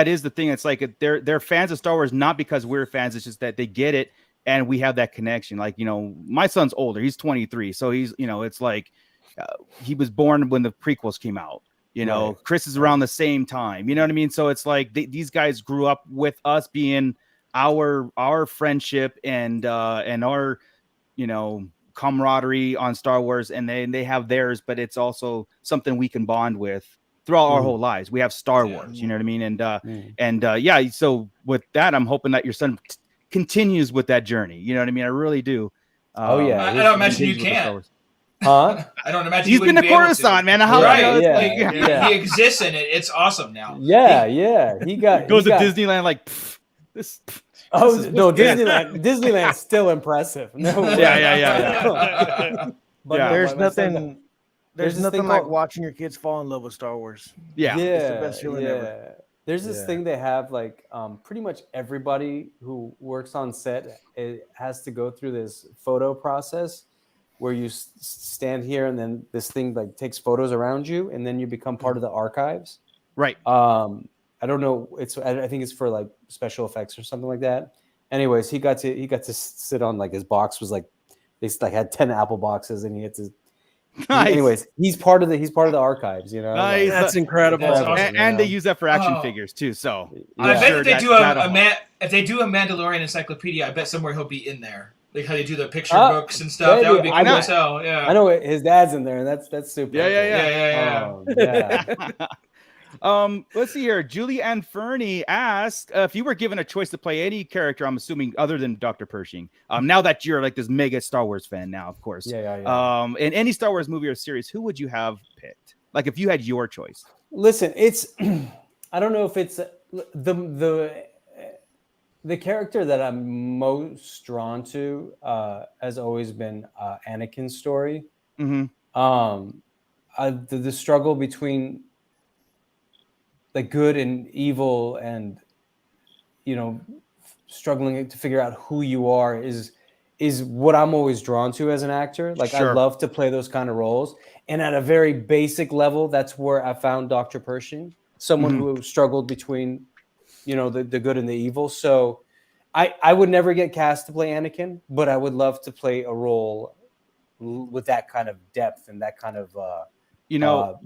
is the thing. It's like they're fans of Star Wars not because we're fans. It's just that they get it, and we have that connection. Like my son's older; he's 23, so he's it's like he was born when the prequels came out. Chris is around the same time. You know what I mean? So it's like these guys grew up with us being our friendship and our camaraderie on Star Wars, and they have theirs, but it's also something we can bond with throughout our whole lives. We have Star Wars. You know what I mean? So with that, I'm hoping that your son continues with that journey. You know what I mean? I really do. I don't imagine you can. Huh? I don't imagine he's been to Coruscant, man. He exists in it. It's awesome now. Yeah. He goes to Disneyland like this. Disneyland's still impressive. No way. Yeah. But there's There's nothing like watching your kids fall in love with Star Wars. Yeah, it's the best feeling ever. There's this thing they have, like pretty much everybody who works on set has to go through this photo process where you stand here and then this thing like takes photos around you and then you become part of the archives. Right. I don't know. I think it's for like special effects or something like that. Anyways, he got to sit on like his box was like they like had 10 Apple boxes and he had to. Nice. Anyways, he's part of the archives. You know, nice. That's incredible. That's awesome, and they use that for action figures too. So I bet if they do if they do a Mandalorian encyclopedia, I bet somewhere he'll be in there. Like how they do the picture books and stuff. That would be cool as hell. Yeah, I know his dad's in there, and that's super. Yeah. Let's see here. Julie Ann Fernie asked if you were given a choice to play any character, I'm assuming other than Dr. Pershing. Now that you're like this mega Star Wars fan now, of course. Yeah. In any Star Wars movie or series, who would you have picked? Like if you had your choice. Listen, it's I don't know if it's the character that I'm most drawn to has always been Anakin's story. Mm-hmm. The struggle between the good and evil, and struggling to figure out who you are is what I'm always drawn to as an actor. Like I love to play those kind of roles, and at a very basic level, that's where I found Dr. Pershing, someone who struggled between the good and the evil. So I would never get cast to play Anakin, but I would love to play a role with that kind of depth and that kind of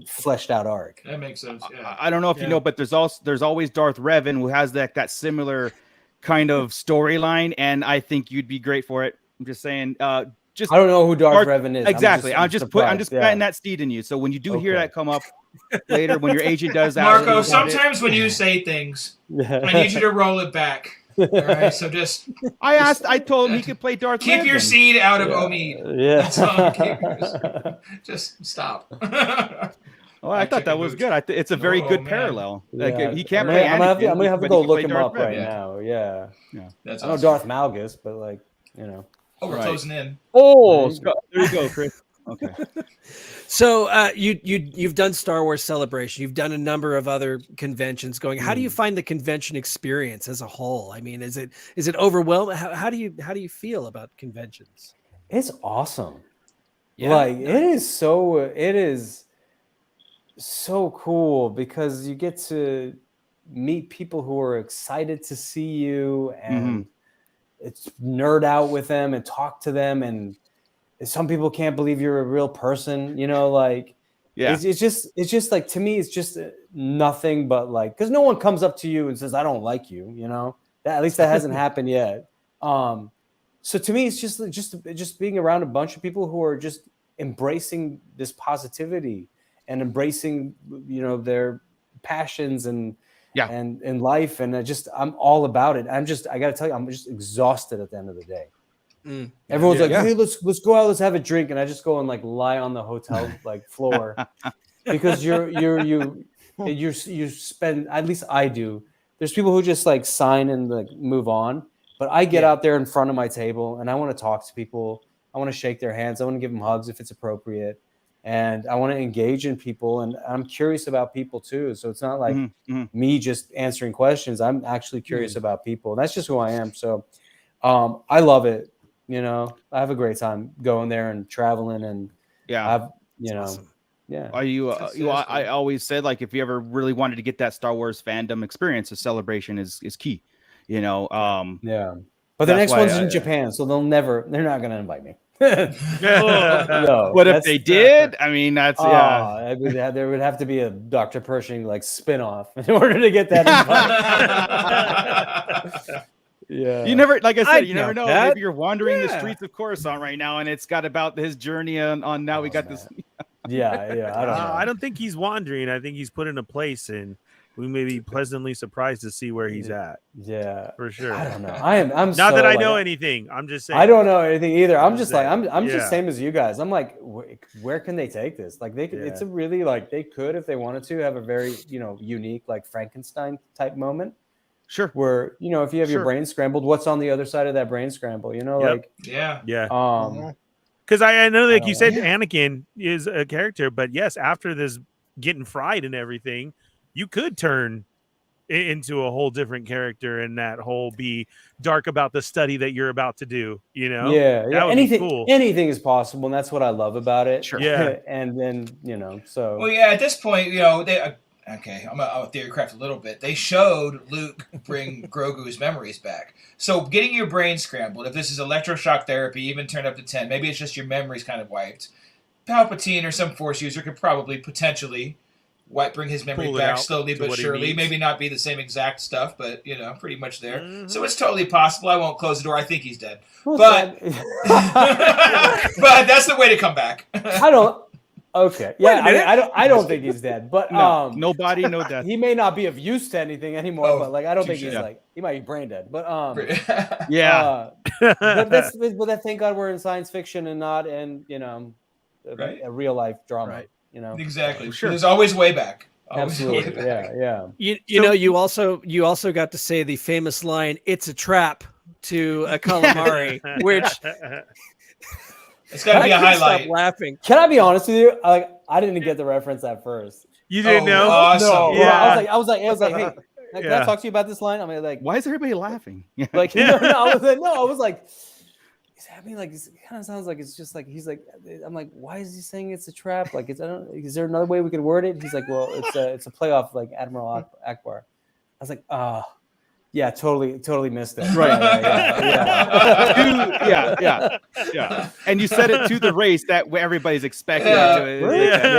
fleshed out arc. That makes sense. Yeah. I don't know if you know, but there's always Darth Revan who has that similar kind of storyline, and I think you'd be great for it. I'm just saying. I don't know who Darth Revan is. Exactly. I'm just planting that seed in you. So when you do hear that come up later, when your agent does that, Marco, sometimes when you say things, I need you to roll it back. All right, so just I told him he could play Darth Revan. Keep your seed out of Omid. Yeah. That's all. Just stop. Oh, I thought that was good. It's a very good parallel. Like he can't play. I'm gonna have to go look him up right now. Yeah. That's I know Darth Malgus, but Oh, we're closing in. Oh, there you go, Chris. Okay. So you've done Star Wars Celebration. You've done a number of other conventions going. How do you find the convention experience as a whole? I mean, is it overwhelming? How do you feel about conventions? It's awesome. Yeah. Like it is so cool because you get to meet people who are excited to see you and it's nerd out with them and talk to them, and some people can't believe you're a real person, it's just like, to me, it's just nothing but like, because no one comes up to you and says, I don't like you, that at least that hasn't happened yet. So to me, it's just being around a bunch of people who are just embracing this positivity and embracing, their passions and life. And I'm all about it. I got to tell you, I'm just exhausted at the end of the day. Everyone's hey, let's go out, let's have a drink, and I just go and like lie on the hotel like floor because you spend, at least I do. There's people who just like sign and like move on, but I get out there in front of my table and I want to talk to people. I want to shake their hands. I want to give them hugs if it's appropriate, and I want to engage in people. And I'm curious about people too. So it's not like me just answering questions. I'm actually curious about people. That's just who I am. So I love it. I have a great time going there and traveling, and awesome. Are you? I always said, like, if you ever really wanted to get that Star Wars fandom experience, a Celebration is key. But the next one's in Japan, so they're not going to invite me. No, what if they did? I mean, that's there would have to be a Dr. Pershing like spinoff in order to get that invite. Yeah, you never, like I said, you never know. Maybe you're wandering the streets of Coruscant right now, and it's got about his journey on. Now we got this. I don't know. I don't think he's wandering. I think he's put in a place, and we may be pleasantly surprised to see where he's at. Yeah, for sure. I don't know. I'm not so, that I like, know anything. I'm just saying. I don't know anything either. I'm just like I'm just same as you guys. I'm like, where can they take this? Like they could. It's a really like they could, if they wanted to, have a very unique like Frankenstein type moment. Sure. Where, if you have your brain scrambled, what's on the other side of that brain scramble? Because Because I know, like you said, Anakin is a character, but yes, after this getting fried and everything, you could turn into a whole different character, and that whole be dark about the study that you're about to do. You know, that would be cool. Anything is possible, and that's what I love about it. Sure. Yeah. And then so. Well, yeah. At this point, they. Okay, I'm gonna theory craft a little bit. They showed Luke bring Grogu's memories back. So getting your brain scrambled, if this is electroshock therapy, even turned up to 10, maybe it's just your memories kind of wiped. Palpatine or some Force user could probably potentially bring his memory back slowly but surely. Maybe not be the same exact stuff, but pretty much there. Mm-hmm. So it's totally possible. I won't close the door. I think he's dead, but but that's the way to come back. I don't. Okay. Yeah, I don't think he's dead, but no body, no death. He may not be of use to anything anymore, but I don't think he's he might be brain dead. But yeah. But thank God we're in science fiction and not in a real life drama. Right. Exactly. Sure. There's always way back. Absolutely. Yeah. You also got to say the famous line, "It's a trap," to a calamari, which. It's got to be a highlight. Stop laughing. Can I be honest with you? I didn't get the reference at first. You didn't know? Awesome. No. Yeah. I was like, hey, can I talk to you about this line? I mean, why is everybody laughing? Like, I was like, he's having like, it kind of sounds like it's just like he's like, I'm like, why is he saying it's a trap? Like, is there another way we could word it? He's like, well, it's a playoff like Admiral Akbar. I was like, yeah, totally missed it. Right. Yeah. And you said it to the race that everybody's expecting. Yeah.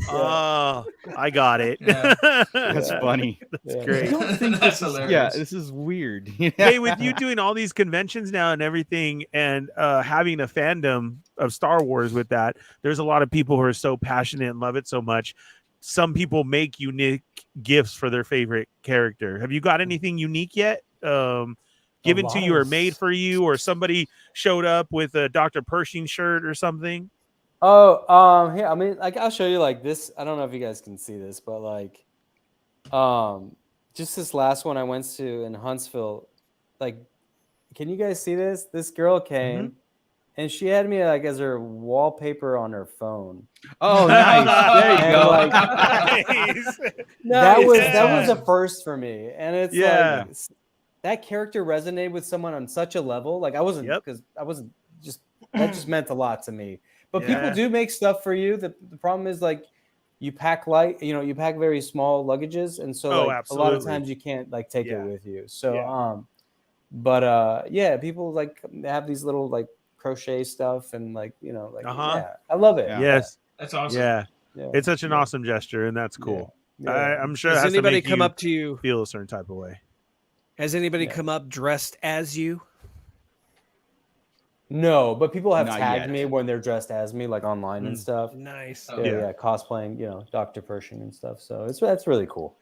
Oh, I got it. That's funny. That's great. That's hilarious. Yeah, this is weird. Hey, with you doing all these conventions now and everything, and having a fandom of Star Wars with that, there's a lot of people who are so passionate and love it so much. Some people make unique gifts for their favorite character. Have you got anything unique yet? Given to you or made for you, or somebody showed up with a Dr. Pershing shirt or something? Yeah. I mean, like I'll show you like this. I don't know if you guys can see this, but like, just this last one I went to in Huntsville. Like, can you guys see this? This girl came. Mm-hmm. And she had me like as her wallpaper on her phone. Oh, nice! There you go. Like, that was a first for me, and it's like that character resonated with someone on such a level. Like I wasn't because I wasn't just that just meant a lot to me. But people do make stuff for you. The problem is like you pack light. You pack very small luggages, and so a lot of times you can't like take it with you. So people like have these little like crochet stuff and I love it. Yes, that's awesome. Yeah, it's such an awesome gesture, and that's cool. I'm sure. Has anybody come you up to you feel a certain type of way? Has anybody come up dressed as you? No, but people have tagged me when they're dressed as me, like online and stuff. Nice. Cosplaying, Dr. Pershing and stuff. So that's really cool.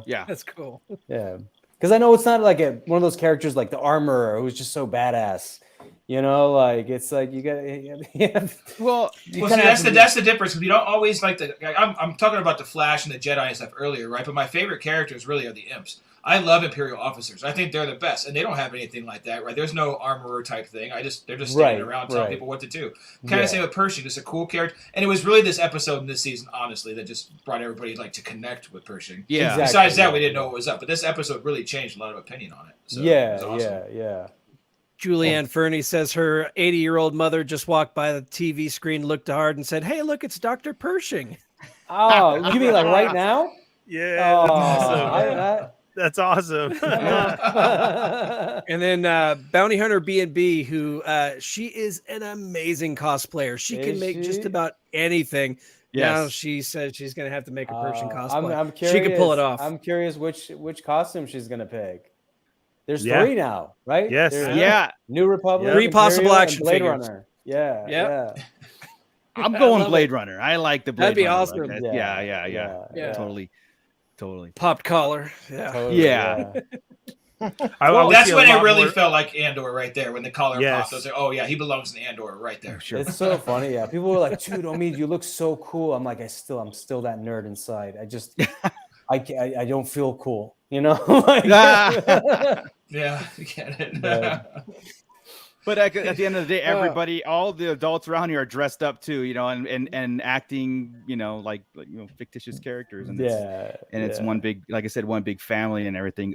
Yeah, that's cool. Yeah, because I know it's not like one of those characters like the armorer who's just so badass. Like it's like you got. Well, that's the difference. We don't always like the. I'm talking about the Flash and the Jedi and stuff earlier, right? But my favorite characters really are the imps. I love Imperial officers. I think they're the best, and they don't have anything like that, right? There's no armorer type thing. They're just standing around telling people what to do. Kind of same with Pershing, just a cool character. And it was really this episode in this season, honestly, that just brought everybody like to connect with Pershing. Yeah. Exactly. Besides that, we didn't know what was up, but this episode really changed a lot of opinion on it. So it was awesome. Yeah. Julianne Fernie says her 80-year-old mother just walked by the TV screen, looked hard, and said, "Hey, look, it's Dr. Pershing." Oh, you mean like right now? Yeah. That's awesome. And then Bounty Hunter B&B, who she is an amazing cosplayer. She can make just about anything. Yes. Now she said she's going to have to make a Pershing cosplay. I'm curious. She can pull it off. I'm curious which costume she's going to pick. There's 3 now, right? Yes. New Republic. 3 possible action Blade figures. Runner. Yeah. I'm going Blade Runner. I like the Blade Runner. That'd be awesome. Yeah. Totally. Popped collar. Yeah. That's when it really felt like Andor right there. When the collar popped, I was like, "Oh yeah, he belongs in Andor right there." Sure. It's so funny. Yeah, people were like, "Dude, Omid, you look so cool." I'm like, I'm still that nerd inside. I don't feel cool. Yeah, I get it. But at the end of the day, everybody, all the adults around here are dressed up too, and acting, like fictitious characters, and it's one big, like I said, one big family and everything.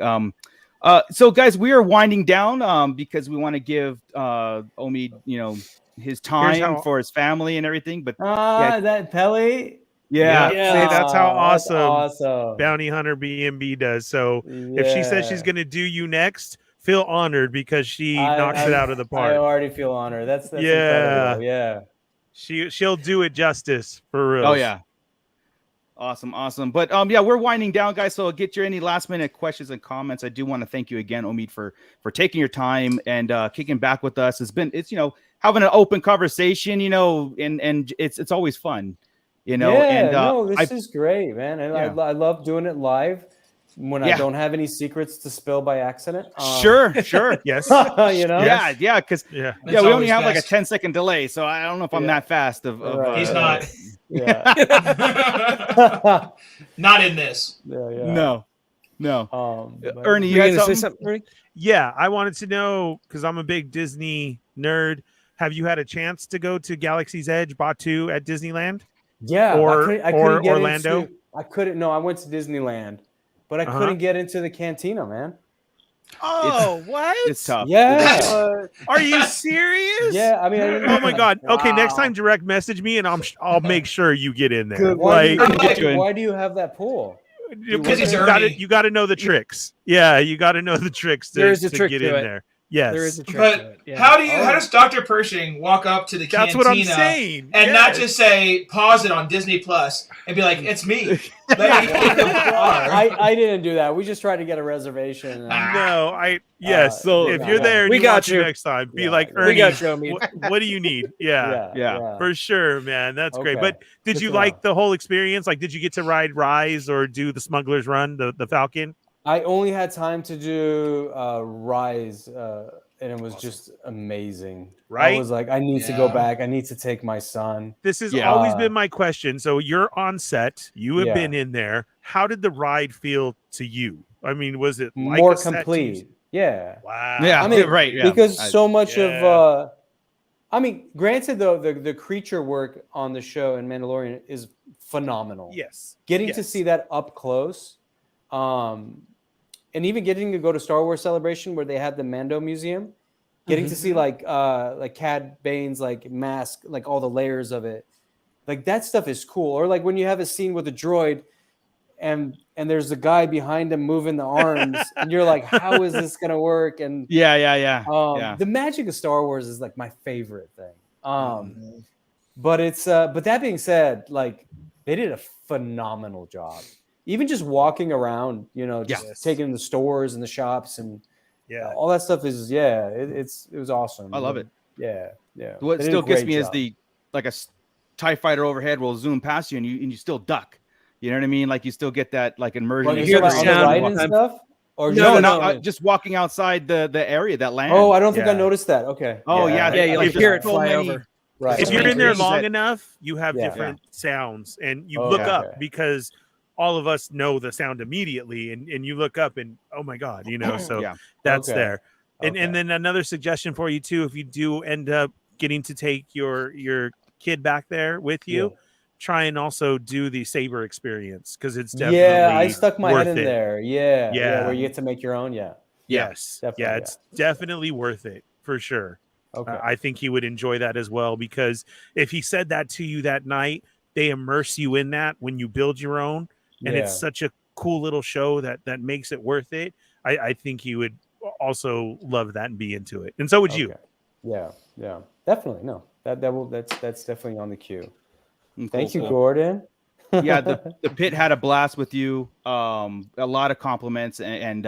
So guys, we are winding down because we want to give Omid, his time for his family and everything. But that Pele. Yeah. See, that's how awesome Bounty Hunter B&B does. So if she says she's going to do you next, feel honored because she knocks it out of the park. I already feel honored. That's incredible. Yeah. She'll do it justice for real. Oh yeah. Awesome. But we're winding down, guys. So get your any last minute questions and comments. I do want to thank you again, Omid, for taking your time and kicking back with us. It's having an open conversation, and it's always fun. This is great, man. And I love doing it live when I don't have any secrets to spill by accident. Sure. Yes. Because we only have like a 10-second delay, so I don't know if I'm that fast. He's not. Yeah. Not in this. No. Ernie, you had to say something, Ernie? Yeah, I wanted to know because I'm a big Disney nerd. Have you had a chance to go to Galaxy's Edge, Batuu at Disneyland? Yeah, I couldn't get Orlando. I couldn't. No, I went to Disneyland, but I couldn't get into the cantina, man. Oh, what? It's tough. Yeah. Are you serious? Yeah, I mean. Oh my God. Okay, next time direct message me and I'll make sure you get in there. Good. Why do you have that pool? Because you got to know the tricks. Yeah, you got to know the tricks to get in there. Yes. There is a trick to it. Yeah. How does Dr. Pershing walk up to the cantina? That's what I'm saying. And not just say pause it on Disney Plus and be like, it's me. I didn't do that. We just tried to get a reservation. So if you're there, we got you next time. Be like, Ernie, we got you. What do you need? Yeah, for sure, man. That's great. But did you like the whole experience? Like, did you get to ride Rise or do the Smuggler's Run, the Falcon? I only had time to do Rise, and it was just amazing. Right? I was like, I need to go back. I need to take my son. This has always been my question. So you're on set. You have been in there. How did the ride feel to you? I mean, was it like more complete? Yeah. Wow. Yeah. I mean, right. Yeah. Because so much of, granted, though, the creature work on the show in Mandalorian is phenomenal. Yes. Getting to see that up close, and even getting to go to Star Wars Celebration where they had the Mando Museum, getting to see like Cad Bane's like mask, like all the layers of it, like that stuff is cool. Or like when you have a scene with a droid, and there's a guy behind him moving the arms, and you're like, how is this gonna work? And the magic of Star Wars is like my favorite thing. But it's but that being said, like they did a phenomenal job. Even just walking around, taking the stores and the shops and all that stuff is it was awesome. I love it. Yeah. What still gets me is like a TIE fighter overhead will zoom past you and you still duck. You know what I mean? Like you still get that like immersion. You hear the sound and stuff? Or no, just walking outside the area, that land. Oh, I don't think I noticed that. Okay. Oh you like hear it fly over. Right. If you're in there long enough, you have different sounds, and you look up because all of us know the sound immediately, and you look up and oh my God, so that's there. And then another suggestion for you too, if you do end up getting to take your kid back there with you, try and also do the saber experience because it's definitely I stuck my head in it. there. Yeah, where you get to make your own. Yes. It's definitely worth it for sure. Okay. I think he would enjoy that as well because if he said that to you that night, they immerse you in that when you build your own. And it's such a cool little show that makes it worth it. I think he would also love that and be into it. And so would you. Yeah. Definitely. No, that's definitely on the queue. Thank you, Gordon. The pit had a blast with you. A lot of compliments and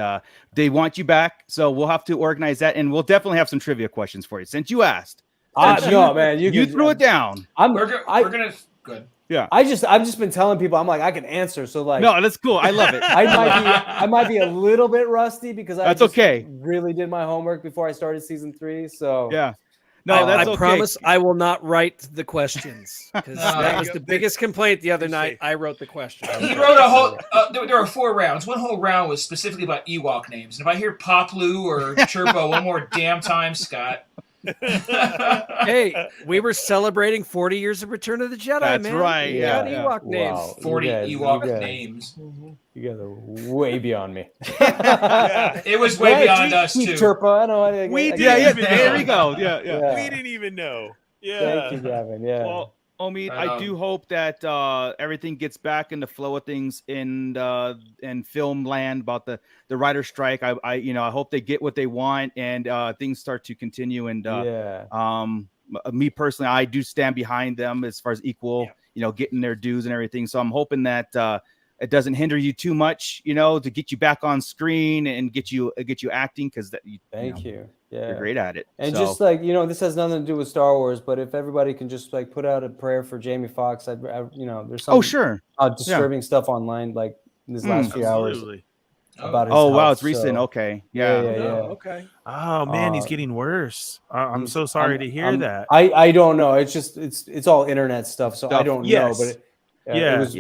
they want you back. So we'll have to organize that. And we'll definitely have some trivia questions for you since you asked. No, man, you threw it down. We're gonna good. Yeah, I've just been telling people I'm like I can answer. So like, no, that's cool. I love it. I might be a little bit rusty because I really did my homework before I started season 3. So no, I promise I will not write the questions because that was the biggest complaint the other night. I wrote the question. He wrote a whole. There were 4 rounds. One whole round was specifically about Ewok names. And if I hear Poplu or Chirpo one more damn time, Scott. Hey, we were celebrating 40 years of Return of the Jedi, That's man. right. We Yeah. got Ewok names. Wow. 40 You Ewok names. You guys are way beyond me. It was way beyond us Chief too. Turpa. I know. There we go. Yeah. We didn't even know. Yeah. Thank you, Gavin. Yeah. Well, Omid, I do hope that everything gets back in the flow of things in film land about the writer strike. I hope they get what they want and things start to continue. And me personally, I do stand behind them as far as equal, getting their dues and everything. So I'm hoping that it doesn't hinder you too much, to get you back on screen and get you acting, because Thank you. Yeah, you're great at it. And just like, this has nothing to do with Star Wars, but if everybody can just like put out a prayer for Jamie Foxx, there's some disturbing stuff online like in these last few hours about his health, wow, it's recent. Okay, yeah. Okay. Oh man, he's getting worse. I'm so sorry to hear that. I don't know. It's just it's all internet stuff, so I don't know. But it was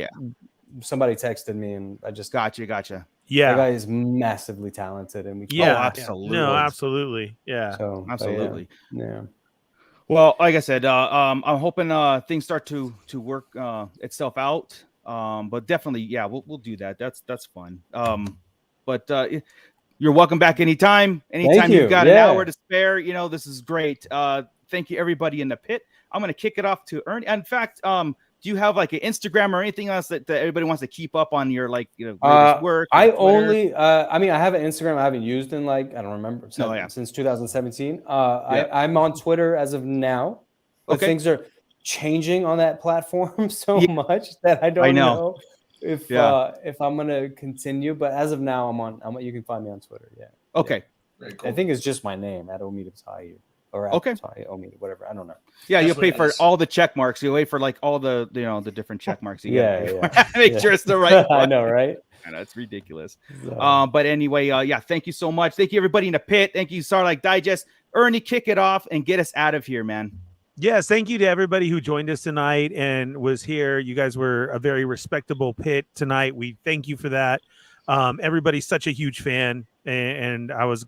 somebody texted me, and I just gotcha. Yeah, that guy is massively talented, and absolutely. No, absolutely. Yeah, so, absolutely. Yeah. Well, like I said, I'm hoping things start to work itself out. But definitely, we'll do that. That's fun. But you're welcome back anytime. Anytime you've got an hour to spare, this is great. Thank you, everybody in the pit. I'm going to kick it off to Ernie. In fact, do you have like an Instagram or anything else that everybody wants to keep up on your work? I only, I have an Instagram I haven't used in I don't remember since 2017. I'm on Twitter as of now. But things are changing on that platform so much that I don't know if I'm gonna continue. But as of now, you can find me on Twitter. Yeah. Okay. Very cool. I think it's just my name at Omid Abtahi. Or Omid, whatever. I don't know. Yeah, you'll pay for all the check marks. You wait for all the the different check marks. Make sure it's the right one. I know, right? I know, it's ridiculous. But anyway, thank you so much. Thank you, everybody in the pit. Thank you, Sarlacc Digest. Ernie, kick it off and get us out of here, man. Yes, thank you to everybody who joined us tonight and was here. You guys were a very respectable pit tonight. We thank you for that. Everybody's such a huge fan, and I was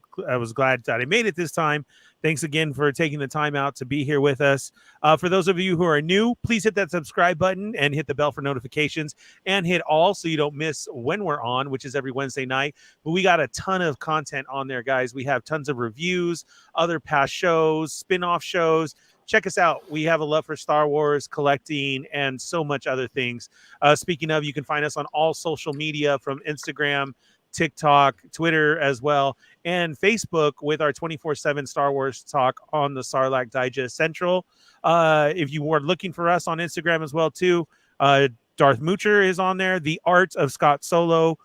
glad that I made it this time. Thanks again for taking the time out to be here with us. For those of you who are new, please hit that subscribe button and hit the bell for notifications, and hit all so you don't miss when we're on, which is every Wednesday night. But we got a ton of content on there, guys. We have tons of reviews, other past shows, spin-off shows. Check us out. We have a love for Star Wars, collecting, and so much other things. Speaking of, you can find us on all social media, from Instagram, TikTok, Twitter as well, and Facebook with our 24/7 Star Wars talk on the Sarlacc Digest Central. If you were looking for us on Instagram as well too, Darth Moocher is on there, The Art of Scott Solo,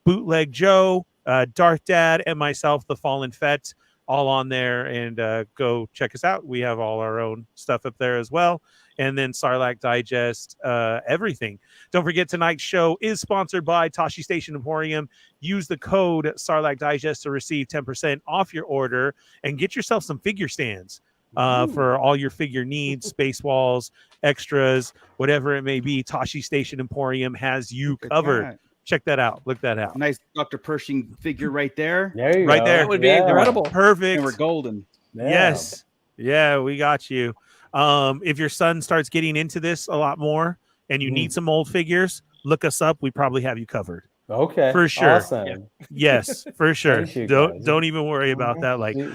Bootleg Joe, Darth Dad, and myself, The Fallen Fett, all on there. And go check us out. We have all our own stuff up there as well. And then Sarlacc Digest, everything. Don't forget, tonight's show is sponsored by Tashi Station Emporium. Use the code Sarlacc Digest to receive 10% off your order and get yourself some figure stands for all your figure needs, space walls, extras, whatever it may be. Tashi Station Emporium has you covered. Check that out. Look that out. Nice Dr. Pershing figure right there. There you go. There. That would be incredible. Perfect. And we're golden. Yeah. Yes. Yeah, we got you. If your son starts getting into this a lot more and you need some old figures, look us up. We probably have you covered. Okay. For sure. Awesome. Yes, for sure. Don't even worry about that. Like, Yeah.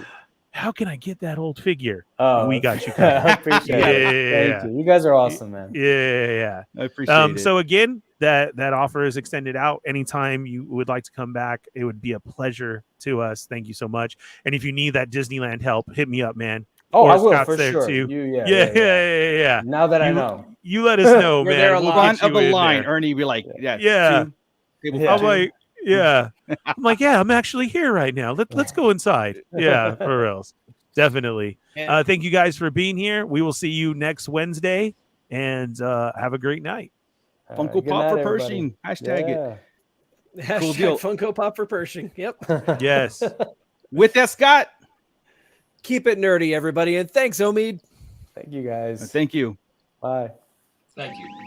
how can I get that old figure? Oh, We got you covered. I appreciate it. Thank you. You guys are awesome, man. Yeah. I appreciate it. So again, that offer is extended out. Anytime you would like to come back, it would be a pleasure to us. Thank you so much. And if you need that Disneyland help, hit me up, man. Oh, Or I will, Scott's for there sure. too. Yeah. Now that I know. You let us know, We're man. there a We'll lot. get Front of you the in line, there. Ernie be like, Yeah. I'm like, I'm like, I'm actually here right now. Let's go inside. Yeah, for reals. Definitely. Thank you guys for being here. We will see you next Wednesday, and have a great night. Funko Good Pop night, for everybody. Pershing. Hashtag it. Hashtag deal. Funko Pop for Pershing. Yep. Yes. With that, Scott. Keep it nerdy, everybody. And thanks, Omid. Thank you, guys. Thank you. Bye. Thank you.